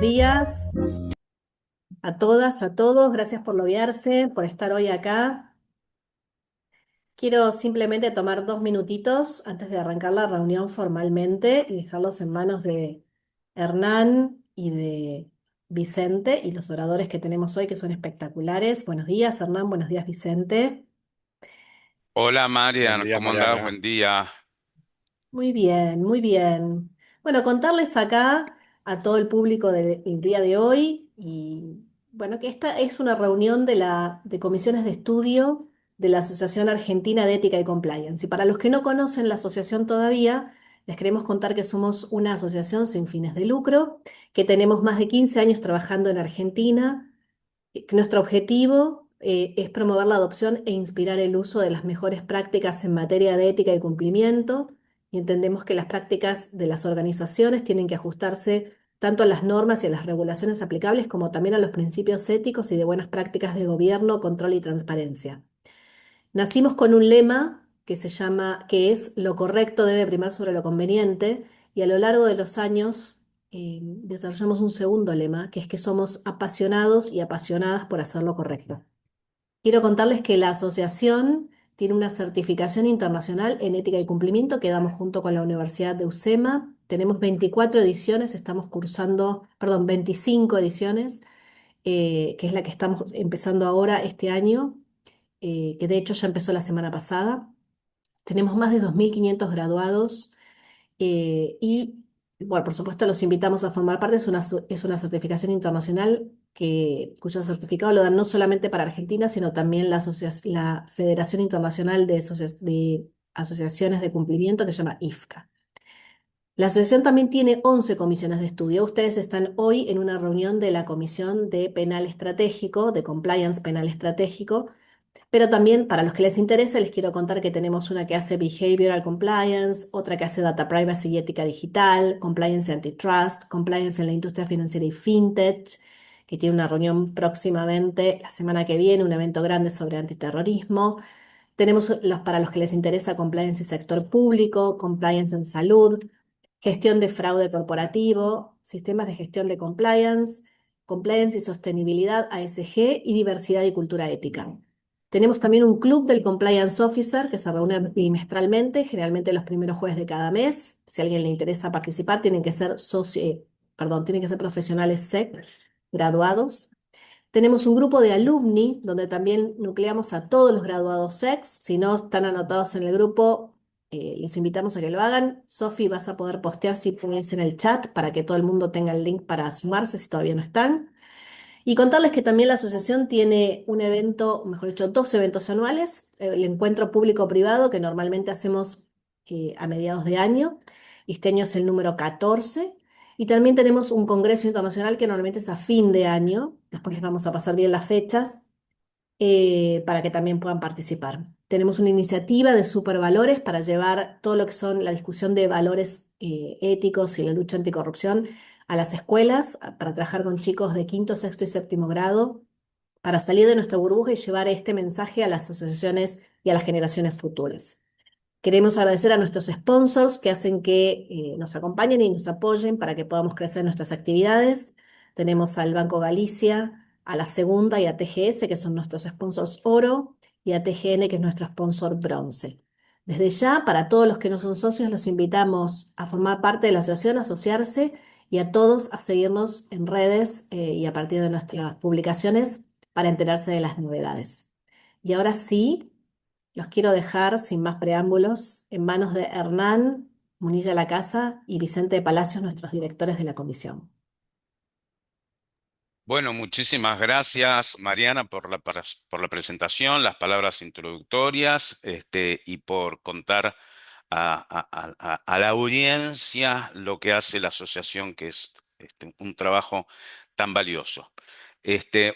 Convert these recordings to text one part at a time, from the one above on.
días a todas, a todos. Gracias por loguearse, por estar hoy acá. Quiero simplemente tomar 2 minutitos antes de arrancar la reunión formalmente y dejarlos en manos de Hernán y de Vicente y los oradores que tenemos hoy, que son espectaculares. Buenos días, Hernán. Buenos días, Vicente. Hola Buen Marian, día, ¿cómo andás? Mariana. Buen día. Muy bien, muy bien. Bueno, contarles acá a todo el público del día de hoy y bueno, que esta es una reunión de comisiones de estudio de la Asociación Argentina de Ética y Compliance. Y para los que no conocen la asociación todavía, les queremos contar que somos una asociación sin fines de lucro, que tenemos más de 15 años trabajando en Argentina, que nuestro objetivo es promover la adopción e inspirar el uso de las mejores prácticas en materia de ética y cumplimiento, y entendemos que las prácticas de las organizaciones tienen que ajustarse tanto a las normas y a las regulaciones aplicables como también a los principios éticos y de buenas prácticas de gobierno, control y transparencia. Nacimos con un lema que es lo correcto debe primar sobre lo conveniente, y a lo largo de los años desarrollamos un segundo lema, que es que somos apasionados y apasionadas por hacer lo correcto. Quiero contarles que la asociación tiene una certificación internacional en ética y cumplimiento que damos junto con la Universidad de UCEMA. Tenemos 24 ediciones, estamos cursando, perdón, 25 ediciones, que es la que estamos empezando ahora este año, que de hecho ya empezó la semana pasada. Tenemos más de 2.500 graduados y, bueno, por supuesto los invitamos a formar parte. Es una certificación internacional cuyo certificado lo dan no solamente para Argentina, sino también la Federación Internacional de Asociaciones de Cumplimiento, que se llama IFCA. La asociación también tiene 11 comisiones de estudio. Ustedes están hoy en una reunión de la Comisión de Penal Estratégico, de Compliance Penal Estratégico, pero también, para los que les interese, les quiero contar que tenemos una que hace Behavioral Compliance, otra que hace Data Privacy y Ética Digital, Compliance y Antitrust, Compliance en la industria financiera y FinTech, que tiene una reunión próximamente la semana que viene, un evento grande sobre antiterrorismo. Tenemos para los que les interesa Compliance y sector público, Compliance en salud, gestión de fraude corporativo, sistemas de gestión de compliance, compliance y sostenibilidad ASG y diversidad y cultura ética. Tenemos también un club del Compliance Officer que se reúne bimestralmente, generalmente los primeros jueves de cada mes. Si a alguien le interesa participar, tienen que ser profesionales SEC graduados. Tenemos un grupo de alumni donde también nucleamos a todos los graduados SEX. Si no están anotados en el grupo, los invitamos a que lo hagan. Sofi, vas a poder postear si pones en el chat para que todo el mundo tenga el link para sumarse si todavía no están. Y contarles que también la asociación tiene un evento, mejor dicho, 2 eventos anuales, el encuentro público-privado que normalmente hacemos a mediados de año, y este año es el número 14, y también tenemos un congreso internacional que normalmente es a fin de año. Después les vamos a pasar bien las fechas para que también puedan participar. Tenemos una iniciativa de supervalores para llevar todo lo que son la discusión de valores éticos y la lucha anticorrupción a las escuelas, para trabajar con chicos de quinto, sexto y séptimo grado, para salir de nuestra burbuja y llevar este mensaje a las asociaciones y a las generaciones futuras. Queremos agradecer a nuestros sponsors que hacen que nos acompañen y nos apoyen para que podamos crecer nuestras actividades. Tenemos al Banco Galicia, a la Segunda y a TGS, que son nuestros sponsors oro, y a TGN, que es nuestro sponsor bronce. Desde ya, para todos los que no son socios, los invitamos a formar parte de la asociación, a asociarse, y a todos a seguirnos en redes y a partir de nuestras publicaciones para enterarse de las novedades. Y ahora sí. Los quiero dejar, sin más preámbulos, en manos de Hernán Munilla Lacasa y Vicente de Palacios, nuestros directores de la comisión. Bueno, muchísimas gracias Mariana por la presentación, las palabras introductorias, y por contar a la audiencia lo que hace la asociación, que es un trabajo tan valioso.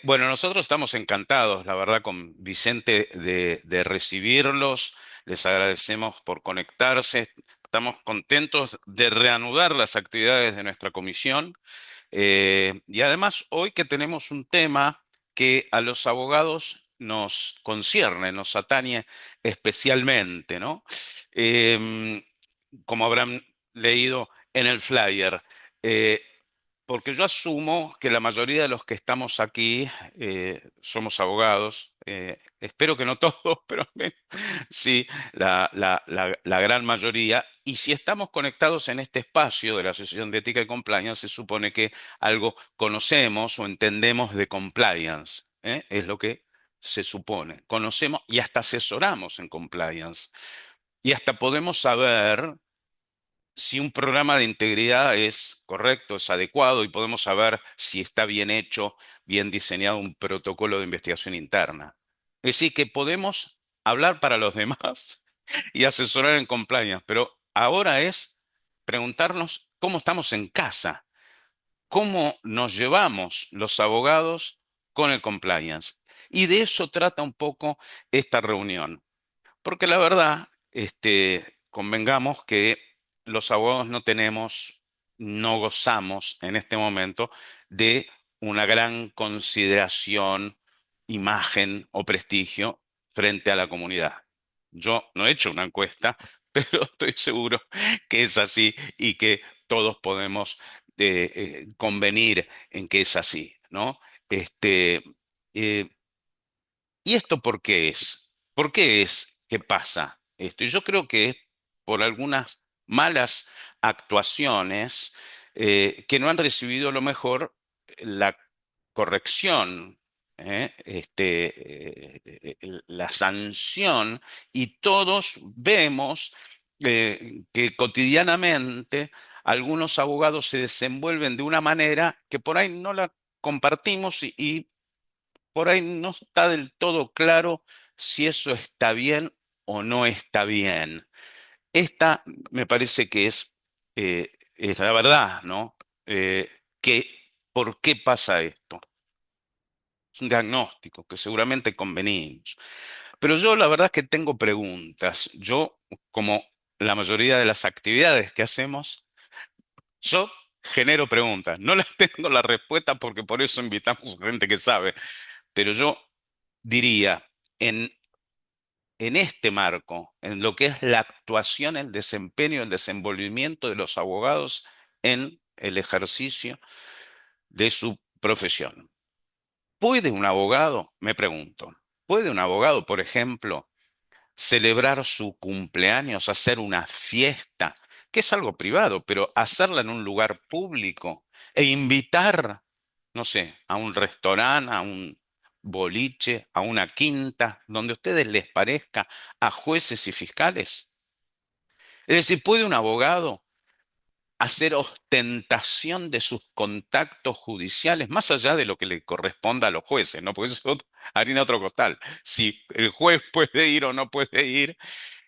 Bueno, nosotros estamos encantados, la verdad, con Vicente de recibirlos. Les agradecemos por conectarse. Estamos contentos de reanudar las actividades de nuestra comisión. Y además, hoy que tenemos un tema que a los abogados nos concierne, nos atañe especialmente, ¿no? Em, Como habrán leído en el flyer. porque yo asumo que la mayoría de los que estamos aquí somos abogados. Espero que no todos, pero al menos sí, la gran mayoría. Y si estamos conectados en este espacio de la Asociación de Ética y Compliance, se supone que algo conocemos o entendemos de compliance. Es lo que se supone. Conocemos y hasta asesoramos en compliance. Y hasta podemos saber si un programa de integridad es correcto, es adecuado y podemos saber si está bien hecho, bien diseñado un protocolo de investigación interna. Es decir, que podemos hablar para los demás y asesorar en compliance, pero ahora es preguntarnos cómo estamos en casa, cómo nos llevamos los abogados con el compliance. Y de eso trata un poco esta reunión. Porque la verdad, convengamos que los abogados no tenemos, no gozamos en este momento de una gran consideración, imagen o prestigio frente a la comunidad. Yo no he hecho una encuesta, pero estoy seguro que es así y que todos podemos convenir en que es así, ¿no? Este, eh, ¿Y esto por qué es? ¿Por qué es que pasa esto? Y yo creo que es por algunas malas actuaciones que no han recibido a lo mejor la corrección, la sanción, y todos vemos que cotidianamente algunos abogados se desenvuelven de una manera que por ahí no la compartimos y por ahí no está del todo claro si eso está bien o no está bien. Esta me parece que es la verdad, ¿no? Que, ¿por qué pasa esto? Es un diagnóstico que seguramente convenimos. Pero yo la verdad es que tengo preguntas. Yo, como la mayoría de las actividades que hacemos, yo genero preguntas. No las tengo la respuesta porque por eso invitamos gente que sabe. Pero yo diría, en este marco, en lo que es la actuación, el desempeño, el desenvolvimiento de los abogados en el ejercicio de su profesión. ¿Puede un abogado, me pregunto, puede un abogado, por ejemplo, celebrar su cumpleaños, hacer una fiesta, que es algo privado, pero hacerla en un lugar público e invitar, no sé, a un restaurante, a un boliche, a una quinta, donde a ustedes les parezca, a jueces y fiscales? Es decir, ¿puede un abogado hacer ostentación de sus contactos judiciales, más allá de lo que le corresponda a los jueces, ¿no? Porque eso es harina de otro costal. Si el juez puede ir o no puede ir,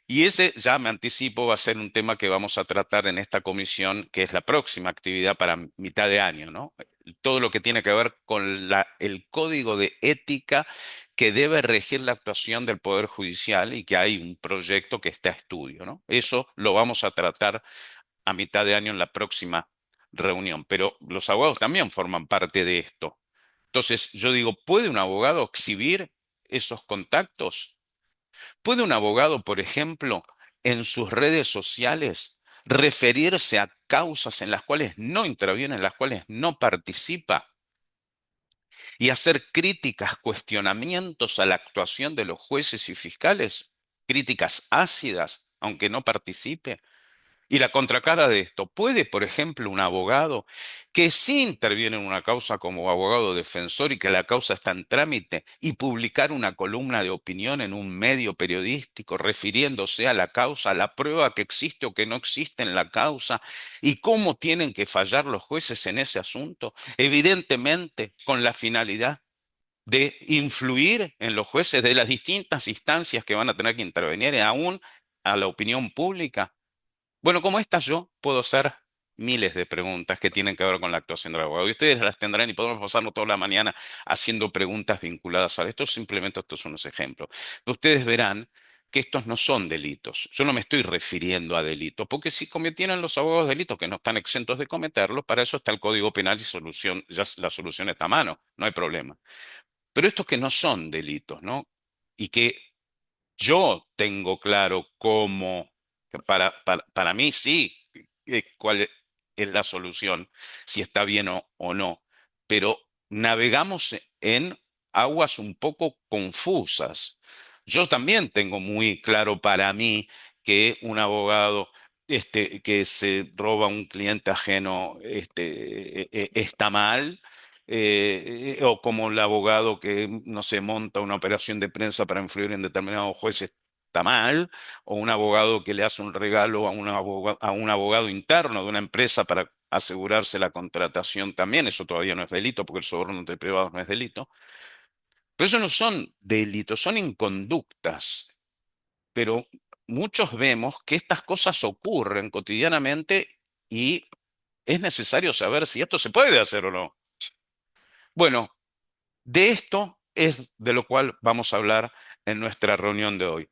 y ese, ya me anticipo, va a ser un tema que vamos a tratar en esta comisión, que es la próxima actividad para mitad de año, ¿no? Todo lo que tiene que ver con el código de ética que debe regir la actuación del Poder Judicial y que hay un proyecto que está a estudio, ¿no? Eso lo vamos a tratar a mitad de año en la próxima reunión. Pero los abogados también forman parte de esto. Entonces, yo digo, ¿puede un abogado exhibir esos contactos? ¿Puede un abogado, por ejemplo, en sus redes sociales referirse a causas en las cuales no interviene, en las cuales no participa y hacer críticas, cuestionamientos a la actuación de los jueces y fiscales? Críticas ácidas, aunque no participe. Y la contracara de esto, ¿puede, por ejemplo, un abogado que sí interviene en una causa como abogado defensor y que la causa está en trámite y publicar una columna de opinión en un medio periodístico refiriéndose a la causa, a la prueba que existe o que no existe en la causa y cómo tienen que fallar los jueces en ese asunto? Evidentemente, con la finalidad de influir en los jueces de las distintas instancias que van a tener que intervenir, aún a la opinión pública. Bueno, como estas yo puedo hacer miles de preguntas que tienen que ver con la actuación del abogado. Y ustedes las tendrán y podemos pasarnos toda la mañana haciendo preguntas vinculadas a esto. Simplemente estos son unos ejemplos. Ustedes verán que estos no son delitos. Yo no me estoy refiriendo a delitos, porque si cometieran los abogados delitos que no están exentos de cometerlos, para eso está el Código Penal y solución, ya la solución está a mano, no hay problema. Pero estos que no son delitos, ¿no? Y que yo tengo claro cómo, para mí sí, cuál es. es la solución, si está bien o no, pero navegamos en aguas un poco confusas. Yo también tengo muy claro para mí que un abogado que se roba a un cliente ajeno está mal, o como el abogado que, no se monta una operación de prensa para influir en determinados jueces está mal, o un abogado que le hace un regalo a un abogado interno de una empresa para asegurarse la contratación también, eso todavía no es delito porque el soborno entre privados no es delito. Pero eso no son delitos, son inconductas. Pero muchos vemos que estas cosas ocurren cotidianamente y es necesario saber si esto se puede hacer o no. Bueno, de esto es de lo cual vamos a hablar en nuestra reunión de hoy.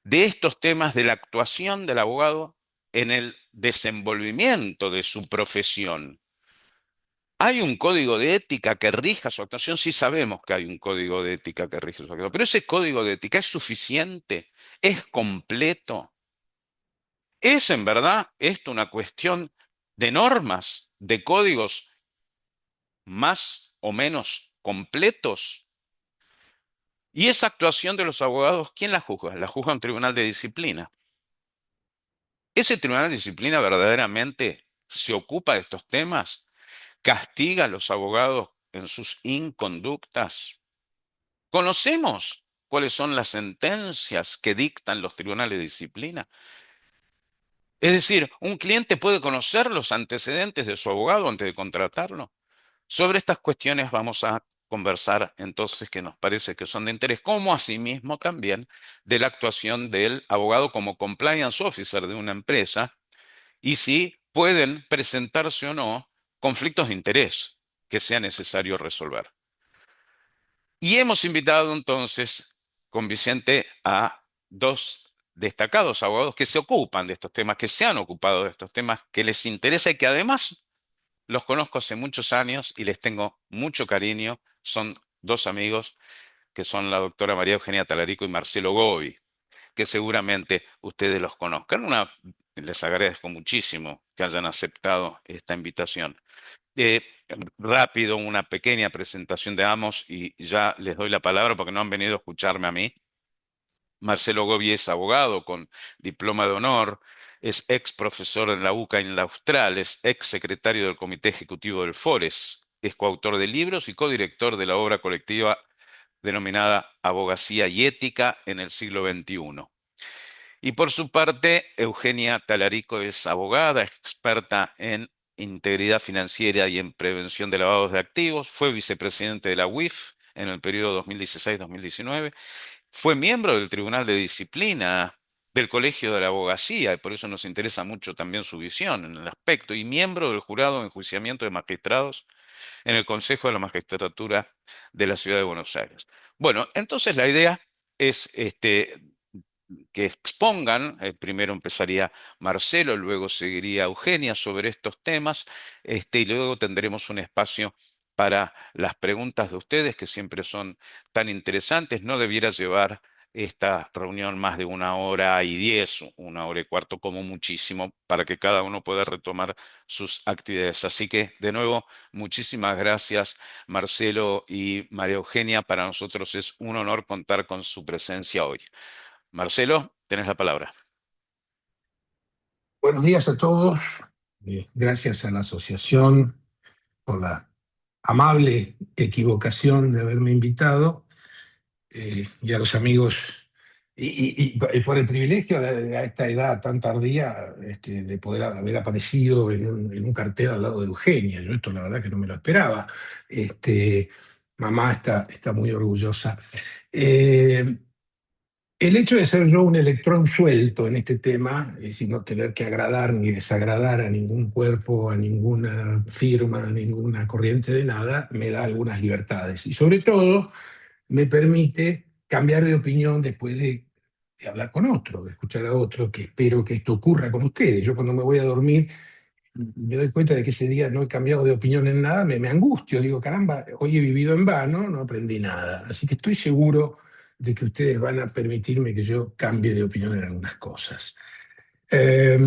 De estos temas de la actuación del abogado en el desenvolvimiento de su profesión. ¿Hay un código de ética que rija su actuación? Sí sabemos que hay un código de ética que rige su actuación, pero ese código de ética es suficiente, es completo. ¿Es en verdad esto una cuestión de normas, de códigos más o menos completos? Y esa actuación de los abogados, ¿quién la juzga? La juzga un tribunal de disciplina. ¿Ese tribunal de disciplina verdaderamente se ocupa de estos temas? ¿Castiga a los abogados en sus inconductas? ¿Conocemos cuáles son las sentencias que dictan los tribunales de disciplina? Es decir, un cliente puede conocer los antecedentes de su abogado antes de contratarlo. Sobre estas cuestiones vamos a conversar entonces que nos parece que son de interés, como asimismo también de la actuación del abogado como compliance officer de una empresa y si pueden presentarse o no conflictos de interés que sea necesario resolver. Y hemos invitado entonces con Vicente a dos destacados abogados que se ocupan de estos temas, que se han ocupado de estos temas, que les interesa y que además los conozco hace muchos años y les tengo mucho cariño. Son dos amigos que son la doctora María Eugenia Talarico y Marcelo Gobi, que seguramente ustedes los conozcan. Les agradezco muchísimo que hayan aceptado esta invitación. Eh, Rápido, una pequeña presentación de ambos y ya les doy la palabra porque no han venido a escucharme a mí. Marcelo Gobi es abogado con diploma de honor, es ex profesor en la UCA en la Austral, es ex secretario del Comité Ejecutivo del FORES, es coautor de libros y codirector de la obra colectiva denominada Abogacía y Ética en el siglo XXI. Y por su parte, Eugenia Talarico es abogada, experta en integridad financiera y en prevención de lavados de activos, fue vicepresidente de la UIF en el periodo 2016-2019, fue miembro del Tribunal de Disciplina del Colegio de la Abogacía, y por eso nos interesa mucho también su visión en el aspecto, y miembro del Jurado de Enjuiciamiento de Magistrados en el Consejo de la Magistratura de la Ciudad de Buenos Aires. Bueno, entonces la idea es que expongan, primero empezaría Marcelo, luego seguiría Eugenia sobre estos temas, y luego tendremos un espacio para las preguntas de ustedes, que siempre son tan interesantes. No debiera llevar esta reunión más de 1 hora y 10, 1 hora y cuarto como muchísimo, para que cada uno pueda retomar sus actividades. Así que, de nuevo, muchísimas gracias, Marcelo y María Eugenia. Para nosotros es un honor contar con su presencia hoy. Marcelo, tenés la palabra. Buenos días a todos. Gracias a la asociación por la amable equivocación de haberme invitado, y a los amigos y por el privilegio a esta edad tan tardía, de poder haber aparecido en un cartel al lado de Eugenia. Yo esto la verdad que no me lo esperaba. Mamá está muy orgullosa. Eh, el hecho de ser yo un electrón suelto en este tema, es decir, no tener que agradar ni desagradar a ningún cuerpo, a ninguna firma, a ninguna corriente de nada, me da algunas libertades. Y sobre todo, me permite cambiar de opinión después de hablar con otro, de escuchar a otro, que espero que esto ocurra con ustedes. Yo cuando me voy a dormir me doy cuenta de que ese día no he cambiado de opinión en nada, me angustio, digo, caramba, hoy he vivido en vano, no aprendí nada. Así que estoy seguro de que ustedes van a permitirme que yo cambie de opinión en algunas cosas. Eh,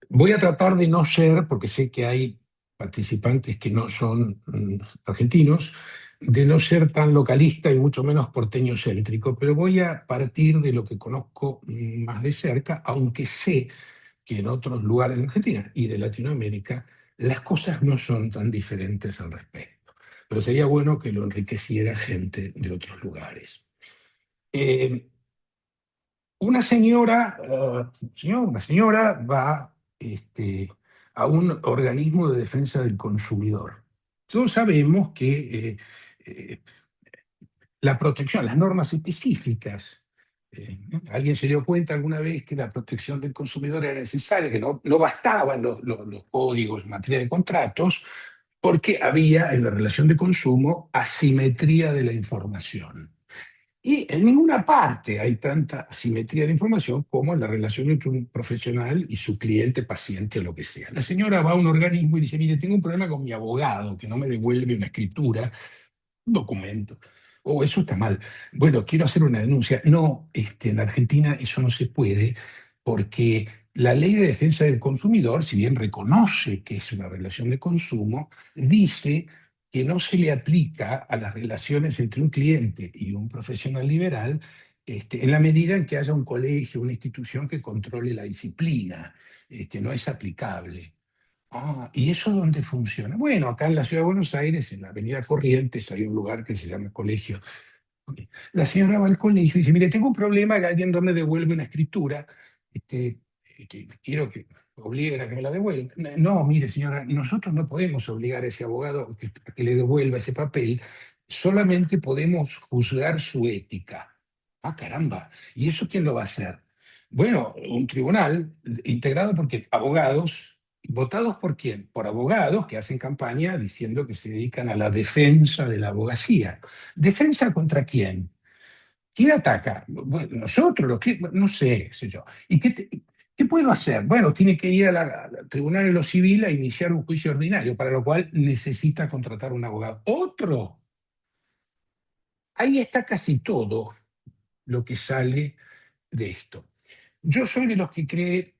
Voy a tratar de no ser, porque sé que hay participantes que no son argentinos, de no ser tan localista y mucho menos porteño-céntrico, pero voy a partir de lo que conozco más de cerca, aunque sé que en otros lugares de Argentina y de Latinoamérica las cosas no son tan diferentes al respecto. Pero sería bueno que lo enriqueciera gente de otros lugares. Eh, una señora va a un organismo de defensa del consumidor. Todos sabemos que eh, la protección, las normas específicas, ¿no? Alguien se dio cuenta alguna vez que la protección del consumidor era necesaria, que no bastaban los códigos en materia de contratos, porque había en la relación de consumo asimetría de la información. Y en ninguna parte hay tanta asimetría de información como en la relación entre un profesional y su cliente, paciente o lo que sea. La señora va a un organismo y dice, mire, tengo un problema con mi abogado que no me devuelve una escritura, un documento. Oh, eso está mal. Bueno, quiero hacer una denuncia. No, en Argentina eso no se puede porque la ley de defensa del consumidor, si bien reconoce que es una relación de consumo, dice que no se le aplica a las relaciones entre un cliente y un profesional liberal en la medida en que haya un colegio, una institución que controle la disciplina. No es aplicable. Ah, ¿y eso dónde funciona? Bueno, acá en la Ciudad de Buenos Aires, en la Avenida Corrientes, hay un lugar que se llama Colegio. La señora va al colegio y dice, mire, tengo un problema, que alguien no me devuelve una escritura, quiero que obliguen a que me la devuelva. No, mire, señora, nosotros no podemos obligar a ese abogado a que le devuelva ese papel, solamente podemos juzgar su ética. Ah, caramba, ¿y eso quién lo va a hacer? Bueno, un tribunal integrado por qué? Abogados. ¿Votados por quién? Por abogados que hacen campaña diciendo que se dedican a la defensa de la abogacía. ¿Defensa contra quién? ¿Quién ataca? Bueno, nosotros, no sé, qué sé yo. ¿Y qué puedo hacer? Bueno, tiene que ir al tribunal de lo civil a iniciar un juicio ordinario, para lo cual necesita contratar un abogado. Otro. Ahí está casi todo lo que sale de esto. Yo soy de los que cree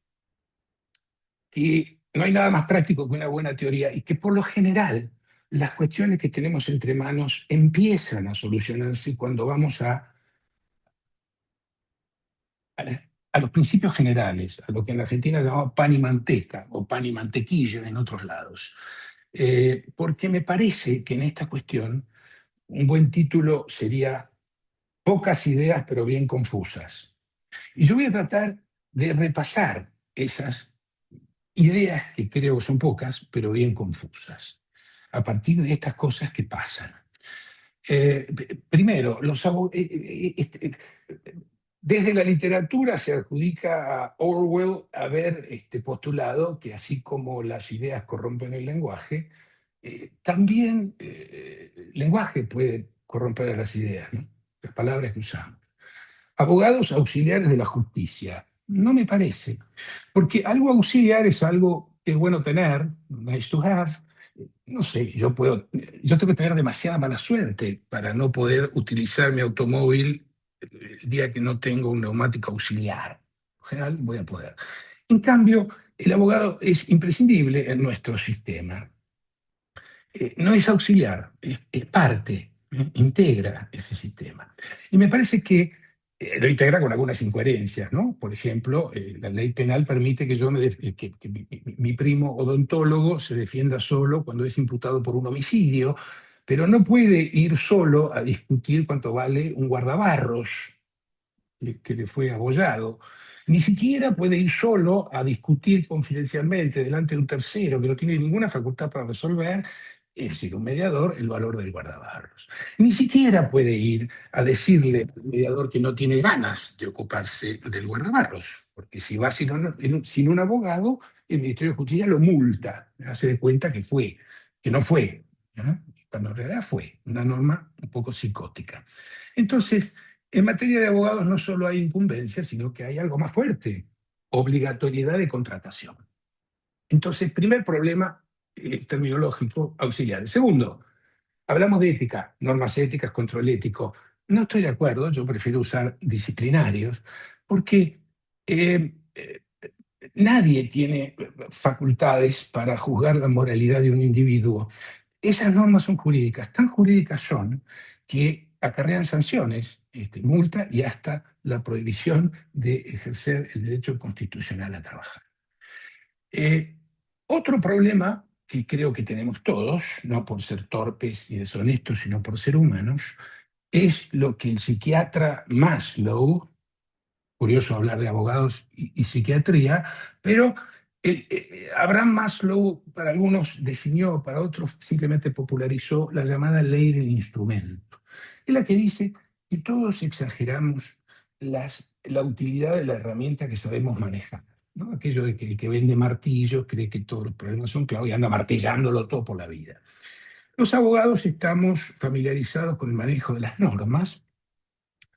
que no hay nada más práctico que una buena teoría y que por lo general las cuestiones que tenemos entre manos empiezan a solucionarse cuando vamos a los principios generales, a lo que en Argentina llamamos pan y manteca o pan y mantequilla en otros lados. Porque me parece que en esta cuestión un buen título sería Pocas ideas pero bien confusas. Y yo voy a tratar de repasar esas ideas que creo que son pocas, pero bien confusas, a partir de estas cosas que pasan. Primero, desde la literatura se adjudica a Orwell haber postulado que así como las ideas corrompen el lenguaje, también el lenguaje puede corromper a las ideas, ¿no? Las palabras que usamos. Abogados auxiliares de la justicia. No me parece, porque algo auxiliar es algo que es bueno tener, nice to have. No sé, yo tengo que tener demasiada mala suerte para no poder utilizar mi automóvil el día que no tengo un neumático auxiliar. En general voy a poder. En cambio, el abogado es imprescindible en nuestro sistema. No es auxiliar, es parte, integra ese sistema. Y me parece que lo integra con algunas incoherencias, ¿no? Por ejemplo, la ley penal permite que, que mi primo odontólogo se defienda solo cuando es imputado por un homicidio, pero no puede ir solo a discutir cuánto vale un guardabarros que le fue abollado. Ni siquiera puede ir solo a discutir confidencialmente delante de un tercero que no tiene ninguna facultad para resolver, es decir, un mediador, el valor del guardabarros. Ni siquiera puede ir a decirle al mediador que no tiene ganas de ocuparse del guardabarros, porque si va sin un abogado, el Ministerio de Justicia lo multa, hace de cuenta que no fue, ¿eh? Cuando en realidad fue una norma un poco psicótica. Entonces, en materia de abogados no solo hay incumbencia, sino que hay algo más fuerte, obligatoriedad de contratación. Entonces, primer problema terminológico auxiliar. Segundo, hablamos de ética, normas éticas, control ético. No estoy de acuerdo, yo prefiero usar disciplinarios, porque nadie tiene facultades para juzgar la moralidad de un individuo. Esas normas son jurídicas, tan jurídicas son que acarrean sanciones, multa y hasta la prohibición de ejercer el derecho constitucional a trabajar. Eh, Otro problema que creo que tenemos todos, no por ser torpes y deshonestos, sino por ser humanos, es lo que el psiquiatra Maslow, curioso hablar de abogados y psiquiatría, pero Abraham Maslow para algunos definió, para otros simplemente popularizó la llamada ley del instrumento. Es la que dice que todos exageramos la utilidad de la herramienta que sabemos manejar, ¿no? Aquello de que el que vende martillos cree que todos los problemas son clavos y anda martillándolo todo por la vida. Los abogados estamos familiarizados con el manejo de las normas,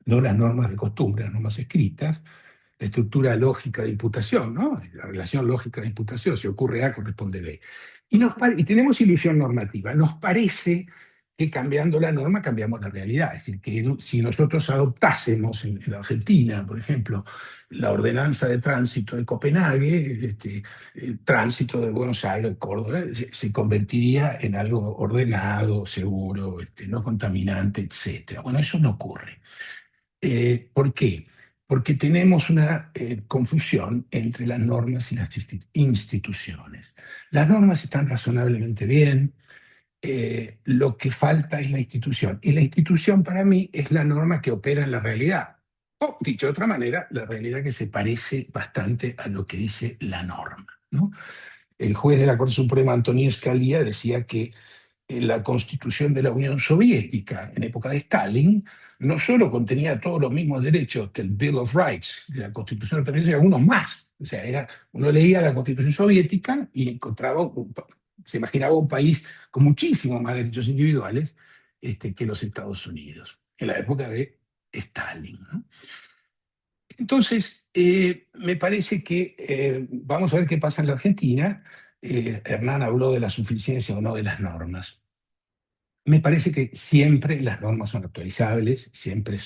no las normas de costumbre, las normas escritas, la estructura lógica de imputación, ¿no? La relación lógica de imputación, si ocurre A, corresponde B. Y tenemos ilusión normativa. Nos parece que cambiando la norma cambiamos la realidad. Es decir, que si nosotros adoptásemos en la Argentina, por ejemplo, la ordenanza de tránsito de Copenhague, el tránsito de Buenos Aires, Córdoba, se convertiría en algo ordenado, seguro, no contaminante, etc. Bueno, eso no ocurre. ¿Por qué? Porque tenemos una confusión entre las normas y las instituciones. Las normas están razonablemente bien, lo que falta es la institución. Y la institución para mí es la norma que opera en la realidad. O, dicho de otra manera, la realidad que se parece bastante a lo que dice la norma, ¿no? El juez de la Corte Suprema, Antonín Scalia, decía que la Constitución de la Unión Soviética en época de Stalin no solo contenía todos los mismos derechos que el Bill of Rights de la Constitución estadounidense, algunos más. O sea, uno leía la Constitución soviética y encontraba, se imaginaba un país con muchísimos más derechos individuales que los Estados Unidos, en la época de Stalin, ¿no? Entonces, me parece que vamos a ver qué pasa en la Argentina. Hernán habló de la suficiencia o no de las normas. Me parece que siempre las normas son actualizables, siempre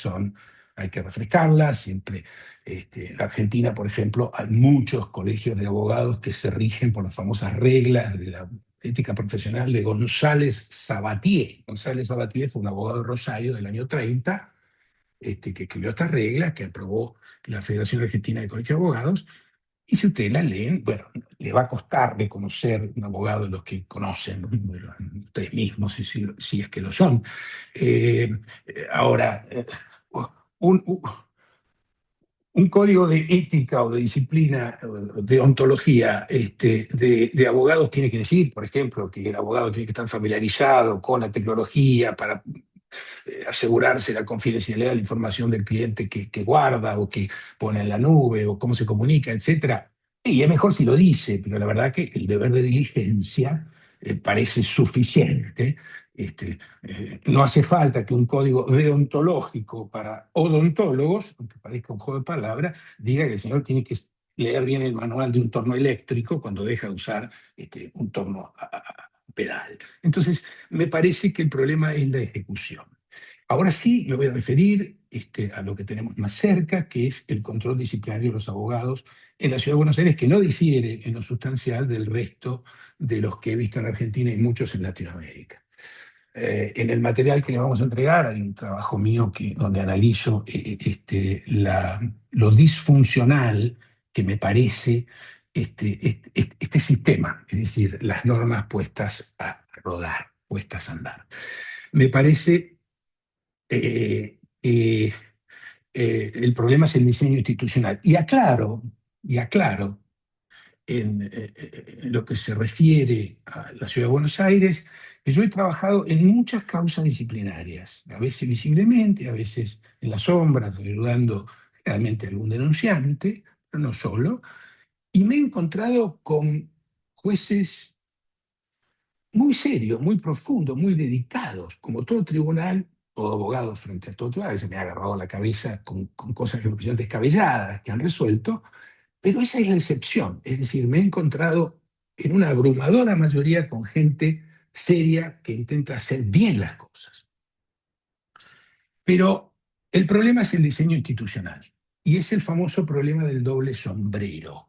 hay que refrescarlas, siempre. En Argentina, por ejemplo, hay muchos colegios de abogados que se rigen por las famosas reglas de la ética profesional de González Sabatier. González Sabatier fue un abogado de Rosario del año 30, que escribió estas reglas, que aprobó la Federación Argentina de Colegios de Abogados, y si ustedes la leen, bueno, le va a costar reconocer un abogado de los que conocen, ¿no? Ustedes mismos, si es que lo son. Ahora, un, un código de ética o de disciplina, de ontología de abogados tiene que decir, por ejemplo, que el abogado tiene que estar familiarizado con la tecnología para asegurarse la confidencialidad de la información del cliente que guarda o que pone en la nube o cómo se comunica, etcétera. Y es mejor si lo dice, pero la verdad que el deber de diligencia parece suficiente. No hace falta que un código deontológico para odontólogos, aunque parezca un juego de palabras, diga que el señor tiene que leer bien el manual de un torno eléctrico cuando deja de usar un torno a pedal. Entonces, me parece que el problema es la ejecución. Ahora sí me voy a referir a lo que tenemos más cerca, que es el control disciplinario de los abogados en la Ciudad de Buenos Aires, que no difiere en lo sustancial del resto de los que he visto en Argentina y muchos en Latinoamérica. En el material que le vamos a entregar hay un trabajo mío donde analizo lo disfuncional que me parece este sistema, es decir, las normas puestas a rodar, puestas a andar. Me parece que el problema es el diseño institucional. Y aclaro en lo que se refiere a la Ciudad de Buenos Aires, que yo he trabajado en muchas causas disciplinarias, a veces visiblemente, a veces en las sombras, ayudando realmente a algún denunciante, pero no solo, y me he encontrado con jueces muy serios, muy profundos, muy dedicados, como todo tribunal, todo abogado frente a todo tribunal. A veces me ha agarrado la cabeza con cosas que me parecían descabelladas, que han resuelto, pero esa es la excepción. Es decir, me he encontrado en una abrumadora mayoría con gente seria que intenta hacer bien las cosas. Pero el problema es el diseño institucional, y es el famoso problema del doble sombrero.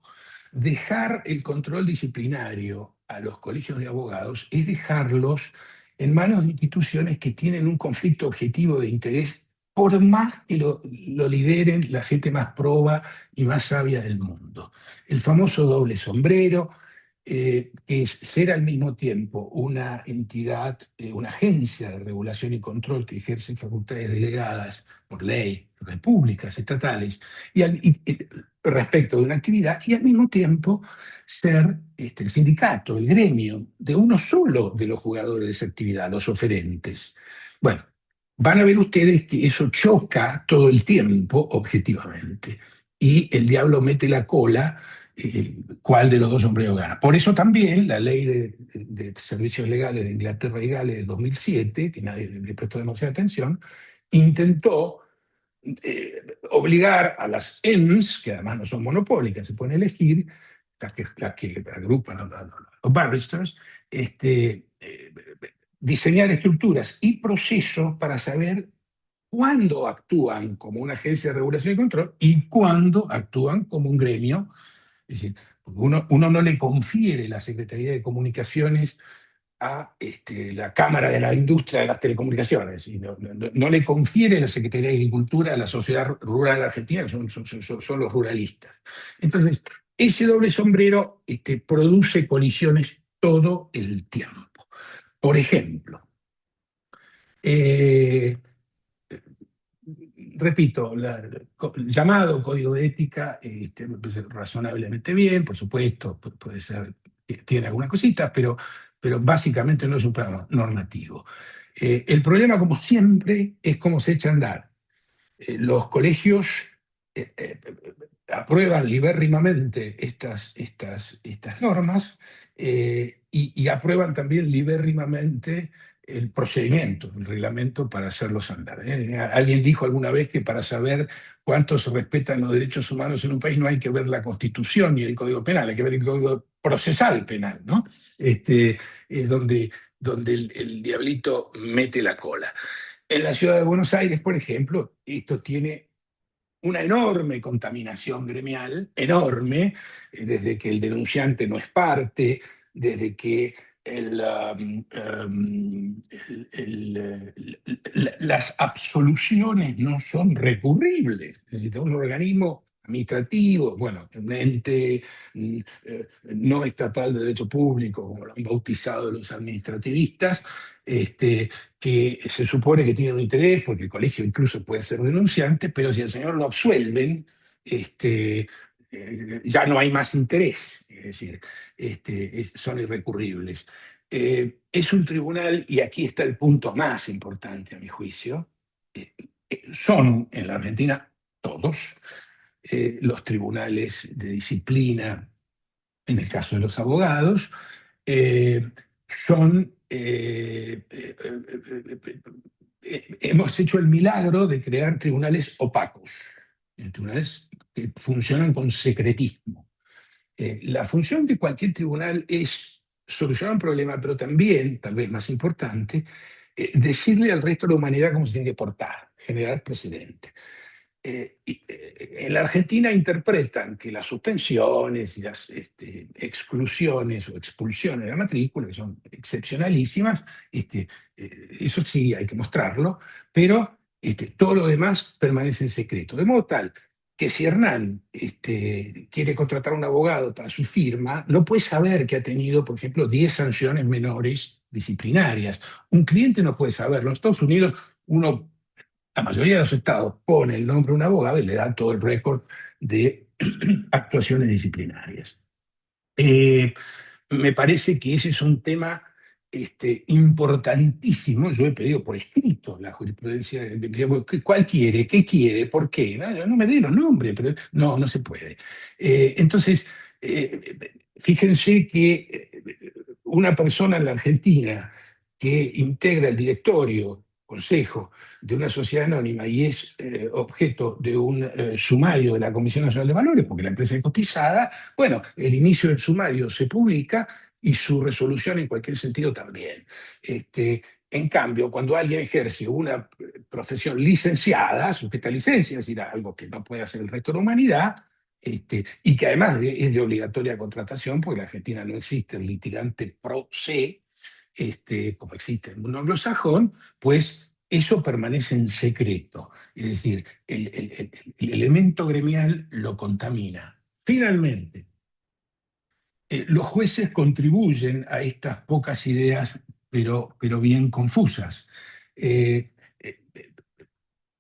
dejar el control disciplinario a los colegios de abogados es dejarlos en manos de instituciones que tienen un conflicto objetivo de interés, por más que lo lideren la gente más proba y más sabia del mundo. El famoso doble sombrero, que es ser al mismo tiempo una entidad, una agencia de regulación y control que ejerce facultades delegadas por ley, repúblicas, estatales, respecto de una actividad, y al mismo tiempo ser el sindicato, el gremio de uno solo de los jugadores de esa actividad, los oferentes. Bueno, van a ver ustedes que eso choca todo el tiempo objetivamente, y el diablo mete la cola cuál de los dos sombreros gana. Por eso también la ley de servicios legales de Inglaterra y Gales de 2007, que nadie le prestó demasiada atención, intentó obligar a las EMS, que además no son monopólicas, se pueden elegir, las que agrupan a los barristers, diseñar estructuras y procesos para saber cuándo actúan como una agencia de regulación y control y cuándo actúan como un gremio. Es decir, porque uno no le confiere la Secretaría de Comunicaciones a la Cámara de la Industria de las Telecomunicaciones, y no le confiere la Secretaría de Agricultura a la sociedad rural argentina, que son los ruralistas. Entonces, ese doble sombrero produce colisiones todo el tiempo. Por ejemplo, eh, repito, el llamado código de ética me parece razonablemente bien, por supuesto, puede ser, tiene alguna cosita, pero básicamente no es un programa normativo. El problema, como siempre, es cómo se echa a andar. Los colegios eh, eh, aprueban libérrimamente estas normas, y aprueban también libérrimamente el procedimiento, el reglamento para hacerlos andar. Alguien dijo alguna vez que para saber cuánto se respetan los derechos humanos en un país no hay que ver la Constitución ni el Código Penal, hay que ver el Código Procesal Penal, ¿no? Es donde el diablito mete la cola. En la ciudad de Buenos Aires, por ejemplo, esto tiene una enorme contaminación gremial, enorme, desde que el denunciante no es parte, desde que las absoluciones no son recurribles. Es decir, tenemos un organismo administrativo, bueno, un ente no estatal de derecho público, como lo han bautizado los administrativistas, que se supone que tiene un interés, porque el colegio incluso puede ser denunciante, pero si al señor lo absuelven, ya no hay más interés, es decir, son irrecurribles. Es un tribunal, y aquí está el punto más importante a mi juicio, son en la Argentina todos los tribunales de disciplina, en el caso de los abogados, eh, son, hemos hecho el milagro de crear tribunales opacos, tribunales que funcionan con secretismo. La función de cualquier tribunal es solucionar un problema, pero también, tal vez más importante, decirle al resto de la humanidad cómo se tiene que portar, generar precedente. En la Argentina interpretan que las suspensiones y las exclusiones o expulsiones de la matrícula, que son excepcionalísimas, eso sí hay que mostrarlo, pero todo lo demás permanece en secreto. De modo tal que si Hernán quiere contratar a un abogado para su firma, no puede saber que ha tenido, por ejemplo, 10 sanciones menores disciplinarias. Un cliente no puede saberlo. En Estados Unidos, la mayoría de los estados pone el nombre de un abogado y le da todo el récord de actuaciones disciplinarias. Me parece que ese es un tema importantísimo. Yo he pedido por escrito la jurisprudencia. ¿Cuál quiere? ¿Qué quiere? ¿Por qué? No me dé los nombres, pero no se puede. Entonces, fíjense que una persona en la Argentina que integra el directorio, consejo de una sociedad anónima y es objeto de un sumario de la Comisión Nacional de Valores, porque la empresa es cotizada, bueno, el inicio del sumario se publica y su resolución en cualquier sentido también. En cambio, cuando alguien ejerce una profesión licenciada, sujeta a licencia, es decir, algo que no puede hacer el resto de la humanidad, Y que además es de obligatoria contratación, porque en la Argentina no existe el litigante pro se, como existe en el mundo anglosajón, pues eso permanece en secreto. Es decir, el elemento gremial lo contamina. Finalmente, los jueces contribuyen a estas pocas ideas, pero bien confusas. Eh, eh,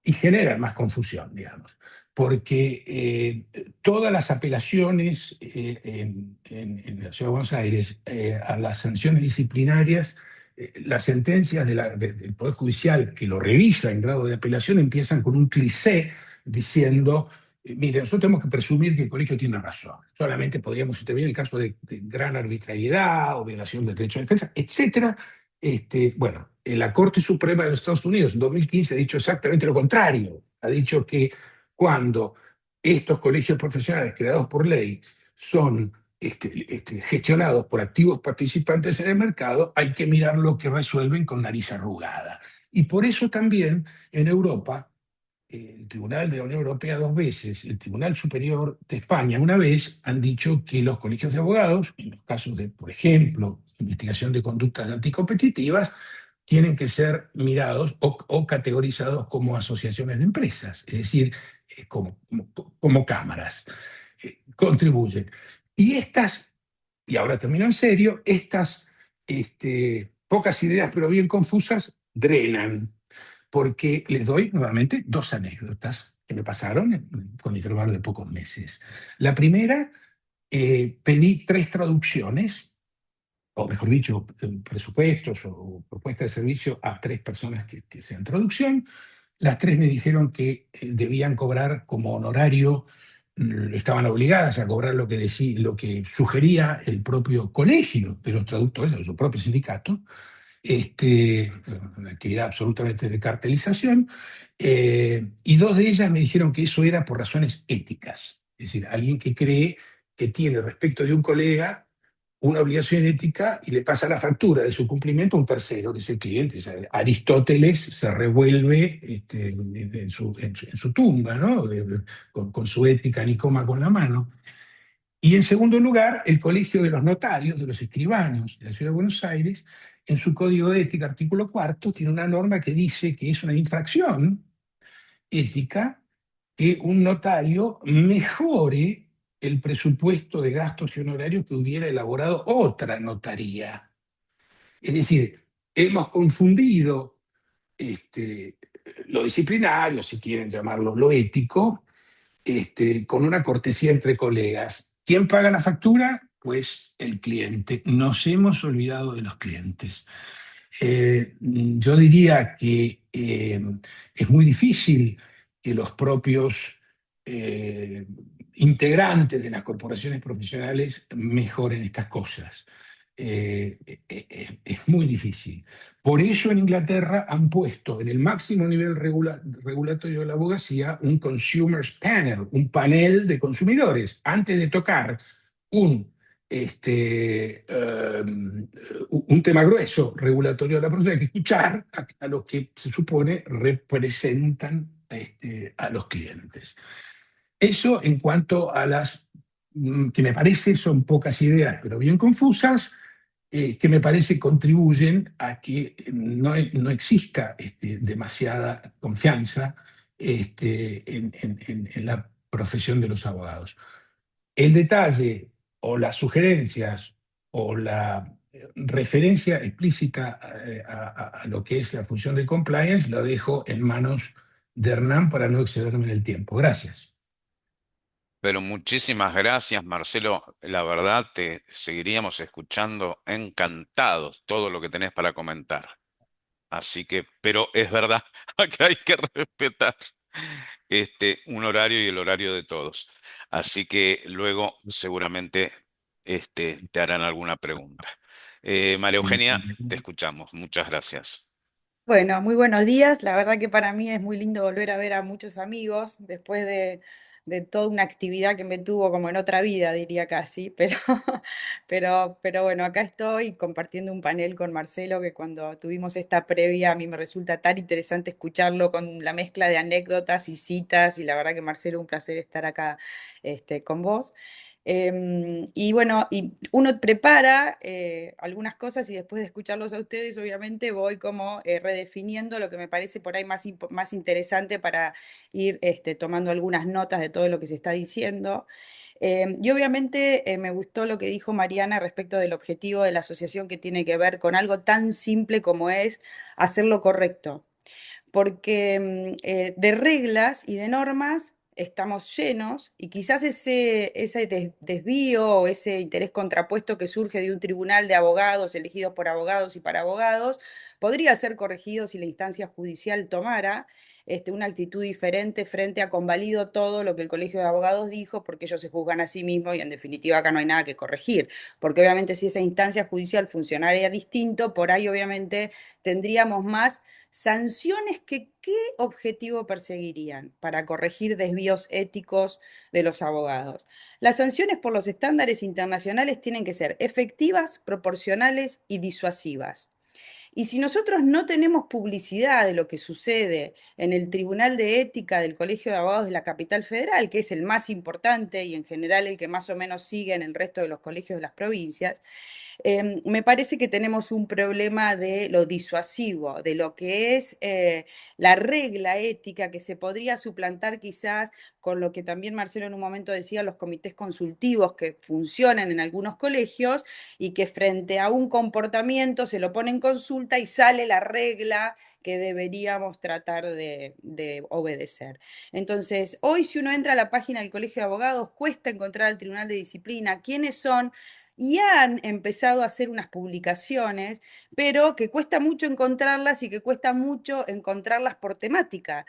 y generan más confusión, digamos, porque todas las apelaciones en la Ciudad de Buenos Aires a las sanciones disciplinarias, las sentencias del Poder Judicial que lo revisa en grado de apelación empiezan con un cliché diciendo, mire, nosotros tenemos que presumir que el colegio tiene razón, solamente podríamos intervenir en caso de gran arbitrariedad o violación del derecho de defensa, etcétera. Bueno, la Corte Suprema de los Estados Unidos en 2015 ha dicho exactamente lo contrario. Ha dicho que cuando estos colegios profesionales creados por ley son gestionados por activos participantes en el mercado, hay que mirar lo que resuelven con nariz arrugada. Y por eso también en Europa, el Tribunal de la Unión Europea dos veces, el Tribunal Superior de España una vez, han dicho que los colegios de abogados, en los casos de, por ejemplo, investigación de conductas anticompetitivas, tienen que ser mirados o categorizados como asociaciones de empresas, es decir, como cámaras. Contribuyen. Y estas, y ahora termino en serio, estas pocas ideas pero bien confusas drenan, porque les doy nuevamente dos anécdotas que me pasaron con intervalo de pocos meses. La primera, pedí tres traducciones, o mejor dicho, presupuestos o propuestas de servicio a tres personas que sean traducción. Las tres me dijeron que debían cobrar como honorario, estaban obligadas a cobrar lo que sugería el propio colegio de los traductores, de su propio sindicato, una actividad absolutamente de cartelización, y dos de ellas me dijeron que eso era por razones éticas, es decir, alguien que cree que tiene respecto de un colega una obligación ética y le pasa la factura de su cumplimiento a un tercero, que es el cliente. O sea, Aristóteles se revuelve en su tumba, ¿no? Con su ética ni coma con la mano. Y en segundo lugar, el Colegio de los Notarios, de los Escribanos de la Ciudad de Buenos Aires, en su Código de Ética, artículo cuarto, tiene una norma que dice que es una infracción ética que un notario mejore el presupuesto de gastos y honorarios que hubiera elaborado otra notaría. Es decir, hemos confundido lo disciplinario, si quieren llamarlo lo ético, con una cortesía entre colegas. ¿Quién paga la factura? Pues el cliente. Nos hemos olvidado de los clientes. Yo diría que es muy difícil que los propios eh, integrantes de las corporaciones profesionales mejoren estas cosas. Es muy difícil. Por eso en Inglaterra han puesto en el máximo nivel regulatorio de la abogacía un Consumers Panel, un panel de consumidores. Antes de tocar un un tema grueso regulatorio de la profesión, hay que escuchar a los que se supone representan a los clientes. Eso en cuanto a las que me parece son pocas ideas, pero bien confusas, que me parece contribuyen a que no exista demasiada confianza en la profesión de los abogados. El detalle o las sugerencias o la referencia explícita a lo que es la función de compliance la dejo en manos de Hernán para no excederme en el tiempo. Gracias. Pero muchísimas gracias, Marcelo. La verdad, te seguiríamos escuchando encantados todo lo que tenés para comentar. Así que, pero es verdad que hay que respetar un horario y el horario de todos. Así que luego seguramente te harán alguna pregunta. María Eugenia, te escuchamos. Muchas gracias. Bueno, muy buenos días. La verdad que para mí es muy lindo volver a ver a muchos amigos después de de toda una actividad que me tuvo como en otra vida, diría casi, pero, pero bueno, acá estoy compartiendo un panel con Marcelo, que cuando tuvimos esta previa a mí me resulta tan interesante escucharlo con la mezcla de anécdotas y citas, y la verdad que Marcelo, un placer estar acá con vos. Y bueno, y uno prepara algunas cosas y después de escucharlos a ustedes, obviamente voy como redefiniendo lo que me parece por ahí más interesante para ir tomando algunas notas de todo lo que se está diciendo. Y obviamente me gustó lo que dijo Mariana respecto del objetivo de la asociación, que tiene que ver con algo tan simple como es hacer lo correcto, porque de reglas y de normas estamos llenos, y quizás ese desvío o ese interés contrapuesto que surge de un tribunal de abogados elegidos por abogados y para abogados podría ser corregido si la instancia judicial tomara una actitud diferente frente a convalido todo lo que el Colegio de Abogados dijo, porque ellos se juzgan a sí mismos y en definitiva acá no hay nada que corregir, porque obviamente si esa instancia judicial funcionaría distinto, por ahí obviamente tendríamos más sanciones. Que, ¿qué objetivo perseguirían para corregir desvíos éticos de los abogados? Las sanciones por los estándares internacionales tienen que ser efectivas, proporcionales y disuasivas. Y si nosotros no tenemos publicidad de lo que sucede en el Tribunal de Ética del Colegio de Abogados de la Capital Federal, que es el más importante y en general el que más o menos sigue en el resto de los colegios de las provincias, me parece que tenemos un problema de lo disuasivo, de lo que es la regla ética, que se podría suplantar quizás con lo que también Marcelo en un momento decía, los comités consultivos que funcionan en algunos colegios y que frente a un comportamiento se lo pone en consulta y sale la regla que deberíamos tratar de obedecer. Entonces, hoy si uno entra a la página del Colegio de Abogados, cuesta encontrar al Tribunal de Disciplina, quiénes son, y han empezado a hacer unas publicaciones, pero que cuesta mucho encontrarlas y que cuesta mucho encontrarlas por temática,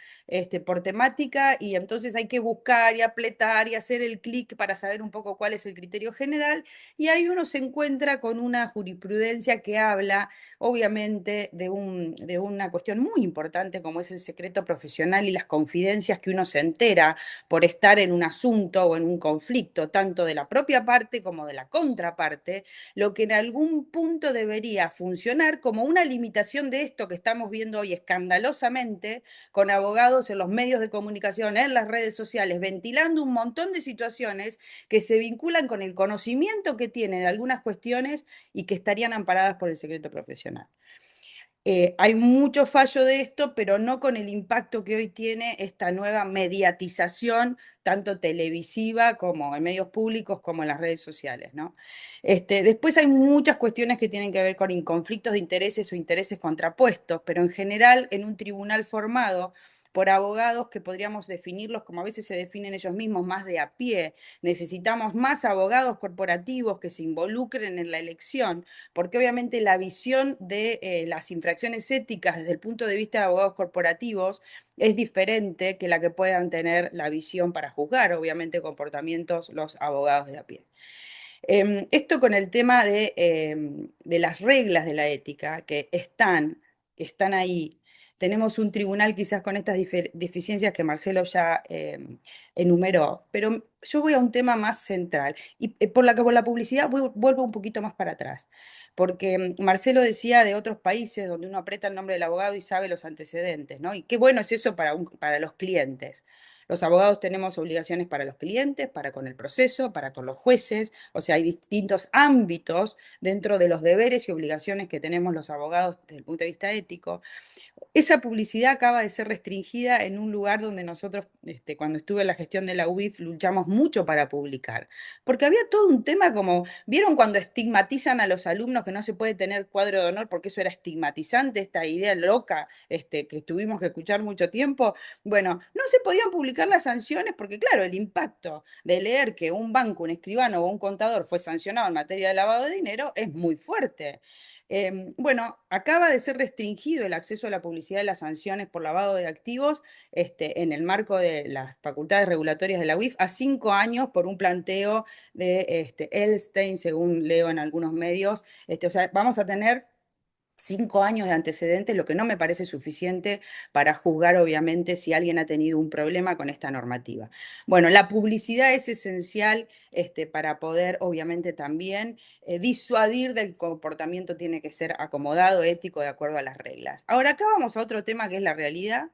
y entonces hay que buscar y apletar y hacer el clic para saber un poco cuál es el criterio general, y ahí uno se encuentra con una jurisprudencia que habla, obviamente, de una cuestión muy importante como es el secreto profesional y las confidencias que uno se entera por estar en un asunto o en un conflicto, tanto de la propia parte como de la contraparte, lo que en algún punto debería funcionar como una limitación de esto que estamos viendo hoy escandalosamente con abogados en los medios de comunicación, en las redes sociales, ventilando un montón de situaciones que se vinculan con el conocimiento que tiene de algunas cuestiones y que estarían amparadas por el secreto profesional. Hay mucho fallo de esto, pero no con el impacto que hoy tiene esta nueva mediatización, tanto televisiva como en medios públicos como en las redes sociales, ¿no? Después hay muchas cuestiones que tienen que ver con conflictos de intereses o intereses contrapuestos, pero en general en un tribunal formado por abogados que podríamos definirlos como a veces se definen ellos mismos, más de a pie. Necesitamos más abogados corporativos que se involucren en la elección, porque obviamente la visión de las infracciones éticas desde el punto de vista de abogados corporativos es diferente que la que puedan tener la visión para juzgar, obviamente, comportamientos los abogados de a pie. Esto con el tema de las reglas de la ética que están ahí. Tenemos un tribunal quizás con estas deficiencias que Marcelo ya enumeró, pero yo voy a un tema más central y por la publicidad vuelvo un poquito más para atrás, porque Marcelo decía de otros países donde uno aprieta el nombre del abogado y sabe los antecedentes, ¿no? Y qué bueno es eso para los clientes. Los abogados tenemos obligaciones para los clientes, para con el proceso, para con los jueces, o sea, hay distintos ámbitos dentro de los deberes y obligaciones que tenemos los abogados desde el punto de vista ético. Esa publicidad acaba de ser restringida en un lugar donde nosotros, cuando estuve en la gestión de la UIF, luchamos mucho para publicar, porque había todo un tema como, ¿vieron cuando estigmatizan a los alumnos que no se puede tener cuadro de honor porque eso era estigmatizante, esta idea loca que tuvimos que escuchar mucho tiempo? Bueno, no se podían publicar las sanciones porque, claro, el impacto de leer que un banco, un escribano o un contador fue sancionado en materia de lavado de dinero es muy fuerte. Bueno, acaba de ser restringido el acceso a la publicidad de las sanciones por lavado de activos en el marco de las facultades regulatorias de la UIF a 5 años por un planteo de Elstein, según leo en algunos medios. O sea, vamos a tener 5 años de antecedentes, lo que no me parece suficiente para juzgar, obviamente, si alguien ha tenido un problema con esta normativa. Bueno, la publicidad es esencial para poder, obviamente, también disuadir del comportamiento, tiene que ser acomodado, ético, de acuerdo a las reglas. Ahora, acá vamos a otro tema que es la realidad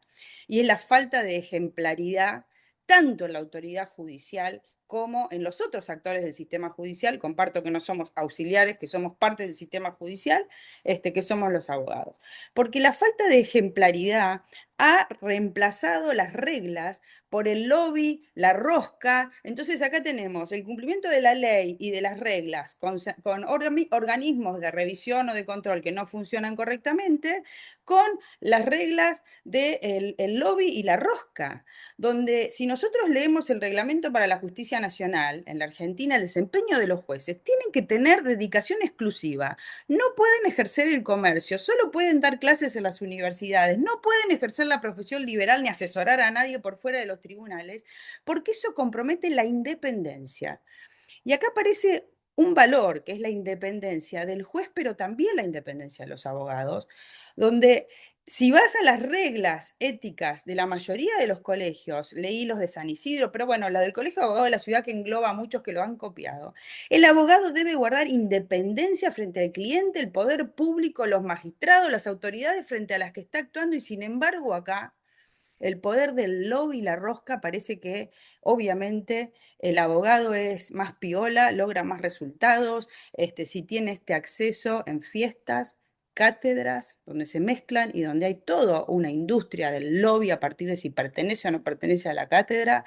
y es la falta de ejemplaridad tanto en la autoridad judicial como en los otros actores del sistema judicial. Comparto que no somos auxiliares, que somos parte del sistema judicial, que somos los abogados. Porque la falta de ejemplaridad ha reemplazado las reglas por el lobby, la rosca. Entonces acá tenemos el cumplimiento de la ley y de las reglas con organismos de revisión o de control que no funcionan correctamente, con las reglas del lobby y la rosca, donde si nosotros leemos el reglamento para la justicia nacional en la Argentina, el desempeño de los jueces tienen que tener dedicación exclusiva, no pueden ejercer el comercio, solo pueden dar clases en las universidades, no pueden ejercer la profesión liberal ni asesorar a nadie por fuera de los tribunales, porque eso compromete la independencia. Y acá aparece un valor, que es la independencia del juez, pero también la independencia de los abogados, donde si vas a las reglas éticas de la mayoría de los colegios, leí los de San Isidro, pero bueno, la del Colegio de Abogados de la Ciudad, que engloba a muchos que lo han copiado, el abogado debe guardar independencia frente al cliente, el poder público, los magistrados, las autoridades frente a las que está actuando, y sin embargo acá el poder del lobby y la rosca parece que obviamente el abogado es más piola, logra más resultados, si tiene este acceso en fiestas, cátedras, donde se mezclan y donde hay toda una industria del lobby a partir de si pertenece o no pertenece a la cátedra,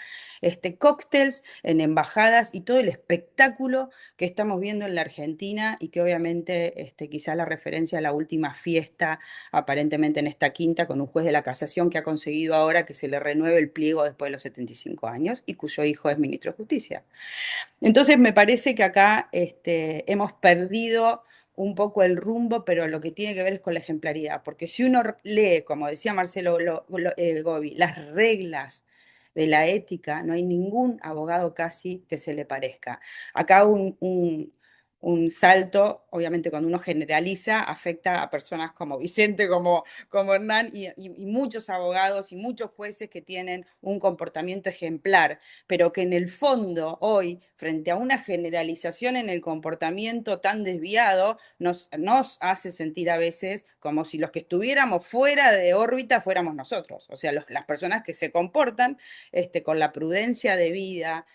cócteles en embajadas y todo el espectáculo que estamos viendo en la Argentina y que obviamente quizá la referencia a la última fiesta aparentemente en esta quinta, con un juez de la casación que ha conseguido ahora que se le renueve el pliego después de los 75 años y cuyo hijo es ministro de Justicia. Entonces me parece que acá hemos perdido un poco el rumbo, pero lo que tiene que ver es con la ejemplaridad, porque si uno lee, como decía Marcelo Gobi, las reglas de la ética, no hay ningún abogado casi que se le parezca. Acá un salto, obviamente cuando uno generaliza, afecta a personas como Vicente, como Hernán y muchos abogados y muchos jueces que tienen un comportamiento ejemplar, pero que en el fondo hoy, frente a una generalización en el comportamiento tan desviado, nos hace sentir a veces como si los que estuviéramos fuera de órbita fuéramos nosotros, o sea, las personas que se comportan con la prudencia debida,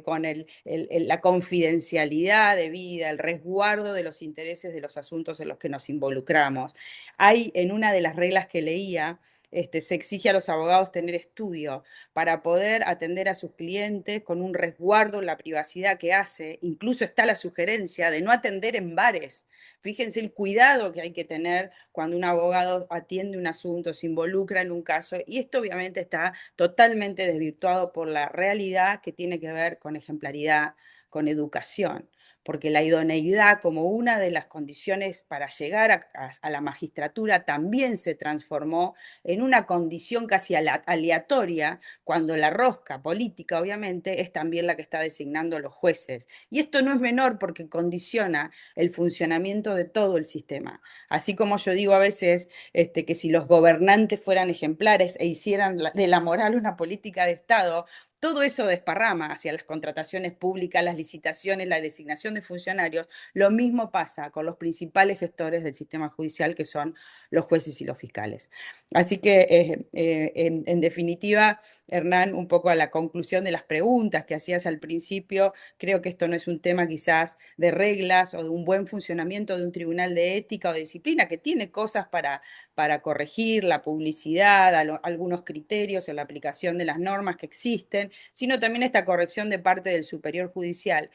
con la confidencialidad de vida, el resguardo de los intereses de los asuntos en los que nos involucramos. Hay en una de las reglas que leía, se exige a los abogados tener estudio para poder atender a sus clientes con un resguardo en la privacidad que hace. Incluso está la sugerencia de no atender en bares. Fíjense el cuidado que hay que tener cuando un abogado atiende un asunto, se involucra en un caso, y esto obviamente está totalmente desvirtuado por la realidad que tiene que ver con ejemplaridad, con educación, porque la idoneidad como una de las condiciones para llegar a la magistratura también se transformó en una condición casi aleatoria, cuando la rosca política obviamente es también la que está designando los jueces. Y esto no es menor porque condiciona el funcionamiento de todo el sistema. Así como yo digo a veces que si los gobernantes fueran ejemplares e hicieran de la moral una política de Estado, todo eso desparrama hacia las contrataciones públicas, las licitaciones, la designación de funcionarios. Lo mismo pasa con los principales gestores del sistema judicial, que son los jueces y los fiscales. Así que, en definitiva, Hernán, un poco a la conclusión de las preguntas que hacías al principio, creo que esto no es un tema quizás de reglas o de un buen funcionamiento de un tribunal de ética o de disciplina, que tiene cosas para corregir, la publicidad, algunos criterios en la aplicación de las normas que existen, sino también esta corrección de parte del Superior Judicial,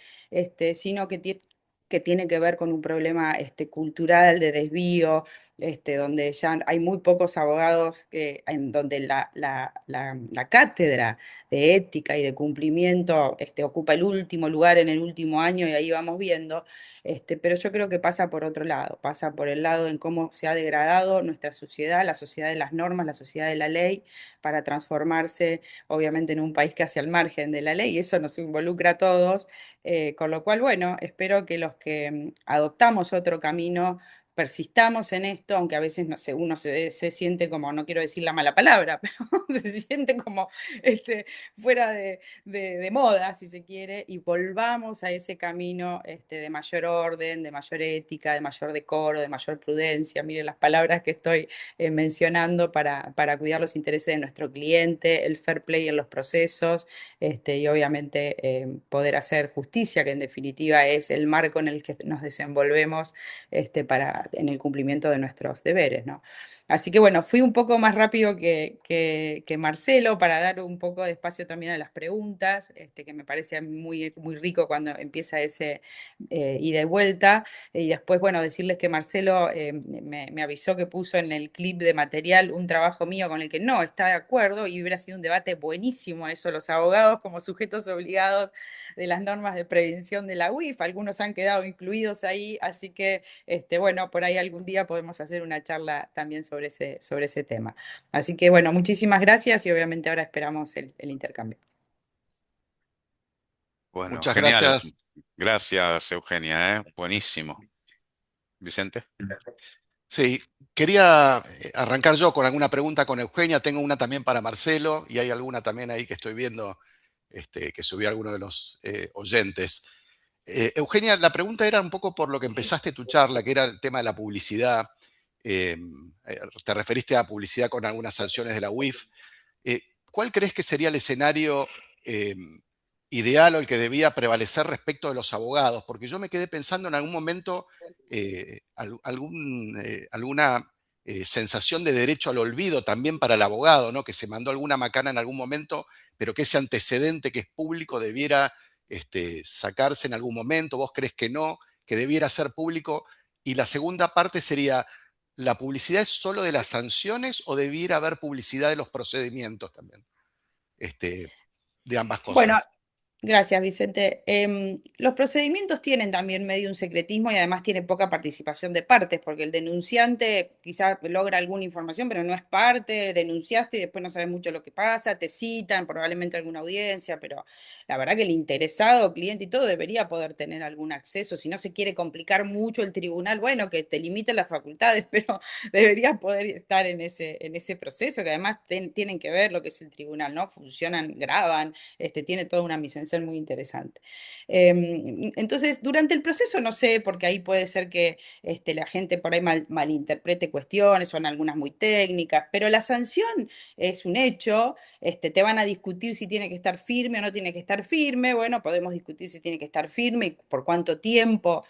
sino que tiene que ver con un problema cultural de desvío, donde ya hay muy pocos abogados, en donde la cátedra de ética y de cumplimiento ocupa el último lugar en el último año, y ahí vamos viendo, pero yo creo que pasa por otro lado, pasa por el lado en cómo se ha degradado nuestra sociedad, la sociedad de las normas, la sociedad de la ley, para transformarse obviamente en un país casi al margen de la ley, y eso nos involucra a todos, con lo cual, bueno, espero que los que adoptamos otro camino persistamos en esto, aunque a veces no sé, uno se siente como, no quiero decir la mala palabra, pero se siente como fuera de moda, si se quiere, y volvamos a ese camino de mayor orden, de mayor ética, de mayor decoro, de mayor prudencia. Miren las palabras que estoy mencionando para cuidar los intereses de nuestro cliente, el fair play en los procesos, y obviamente poder hacer justicia, que en definitiva es el marco en el que nos desenvolvemos en el cumplimiento de nuestros deberes, ¿no? Así que bueno, fui un poco más rápido que Marcelo para dar un poco de espacio también a las preguntas, que me parece muy, muy rico cuando empieza ese ida y vuelta. Y después, bueno, decirles que Marcelo me avisó que puso en el clip de material un trabajo mío con el que no está de acuerdo y hubiera sido un debate buenísimo eso, los abogados como sujetos obligados de las normas de prevención de la UIF. Algunos han quedado incluidos ahí, así que bueno, por ahí algún día podemos hacer una charla también sobre ese tema. Así que bueno, muchísimas gracias y obviamente ahora esperamos el intercambio. Bueno, Muchas genial. gracias. Gracias, Eugenia, ¿eh? Buenísimo. Vicente. Sí, quería arrancar yo con alguna pregunta con Eugenia. Tengo una también para Marcelo y hay alguna también ahí que estoy viendo que subió alguno de los oyentes. Eugenia, la pregunta era un poco por lo que empezaste tu charla, que era el tema de la publicidad. Te referiste a publicidad con algunas sanciones de la UIF. ¿Cuál crees que sería el escenario ideal o el que debía prevalecer respecto de los abogados? Porque yo me quedé pensando en algún momento alguna sensación de derecho al olvido también para el abogado, ¿no? Que se mandó alguna macana en algún momento, pero que ese antecedente que es público debiera sacarse en algún momento. ¿Vos crees que no, que debiera ser público? Y la segunda parte sería, ¿la publicidad es solo de las sanciones o debiera haber publicidad de los procedimientos también? De ambas Bueno, cosas. gracias, Vicente. Los procedimientos tienen también medio un secretismo y además tiene poca participación de partes, porque el denunciante quizás logra alguna información, pero no es parte, denunciaste y después no sabes mucho lo que pasa, te citan, probablemente alguna audiencia, pero la verdad que el interesado, cliente y todo debería poder tener algún acceso. Si no se quiere complicar mucho el tribunal, bueno, que te limiten las facultades, pero debería poder estar en ese proceso, que además tienen que ver lo que es el tribunal, ¿no? Funcionan, graban, tiene toda una mise en scène muy interesante. Entonces, durante el proceso, no sé, porque ahí puede ser que la gente por ahí malinterprete cuestiones, son algunas muy técnicas, pero la sanción es un hecho, te van a discutir si tiene que estar firme o no tiene que estar firme, bueno, podemos discutir si tiene que estar firme y por cuánto tiempo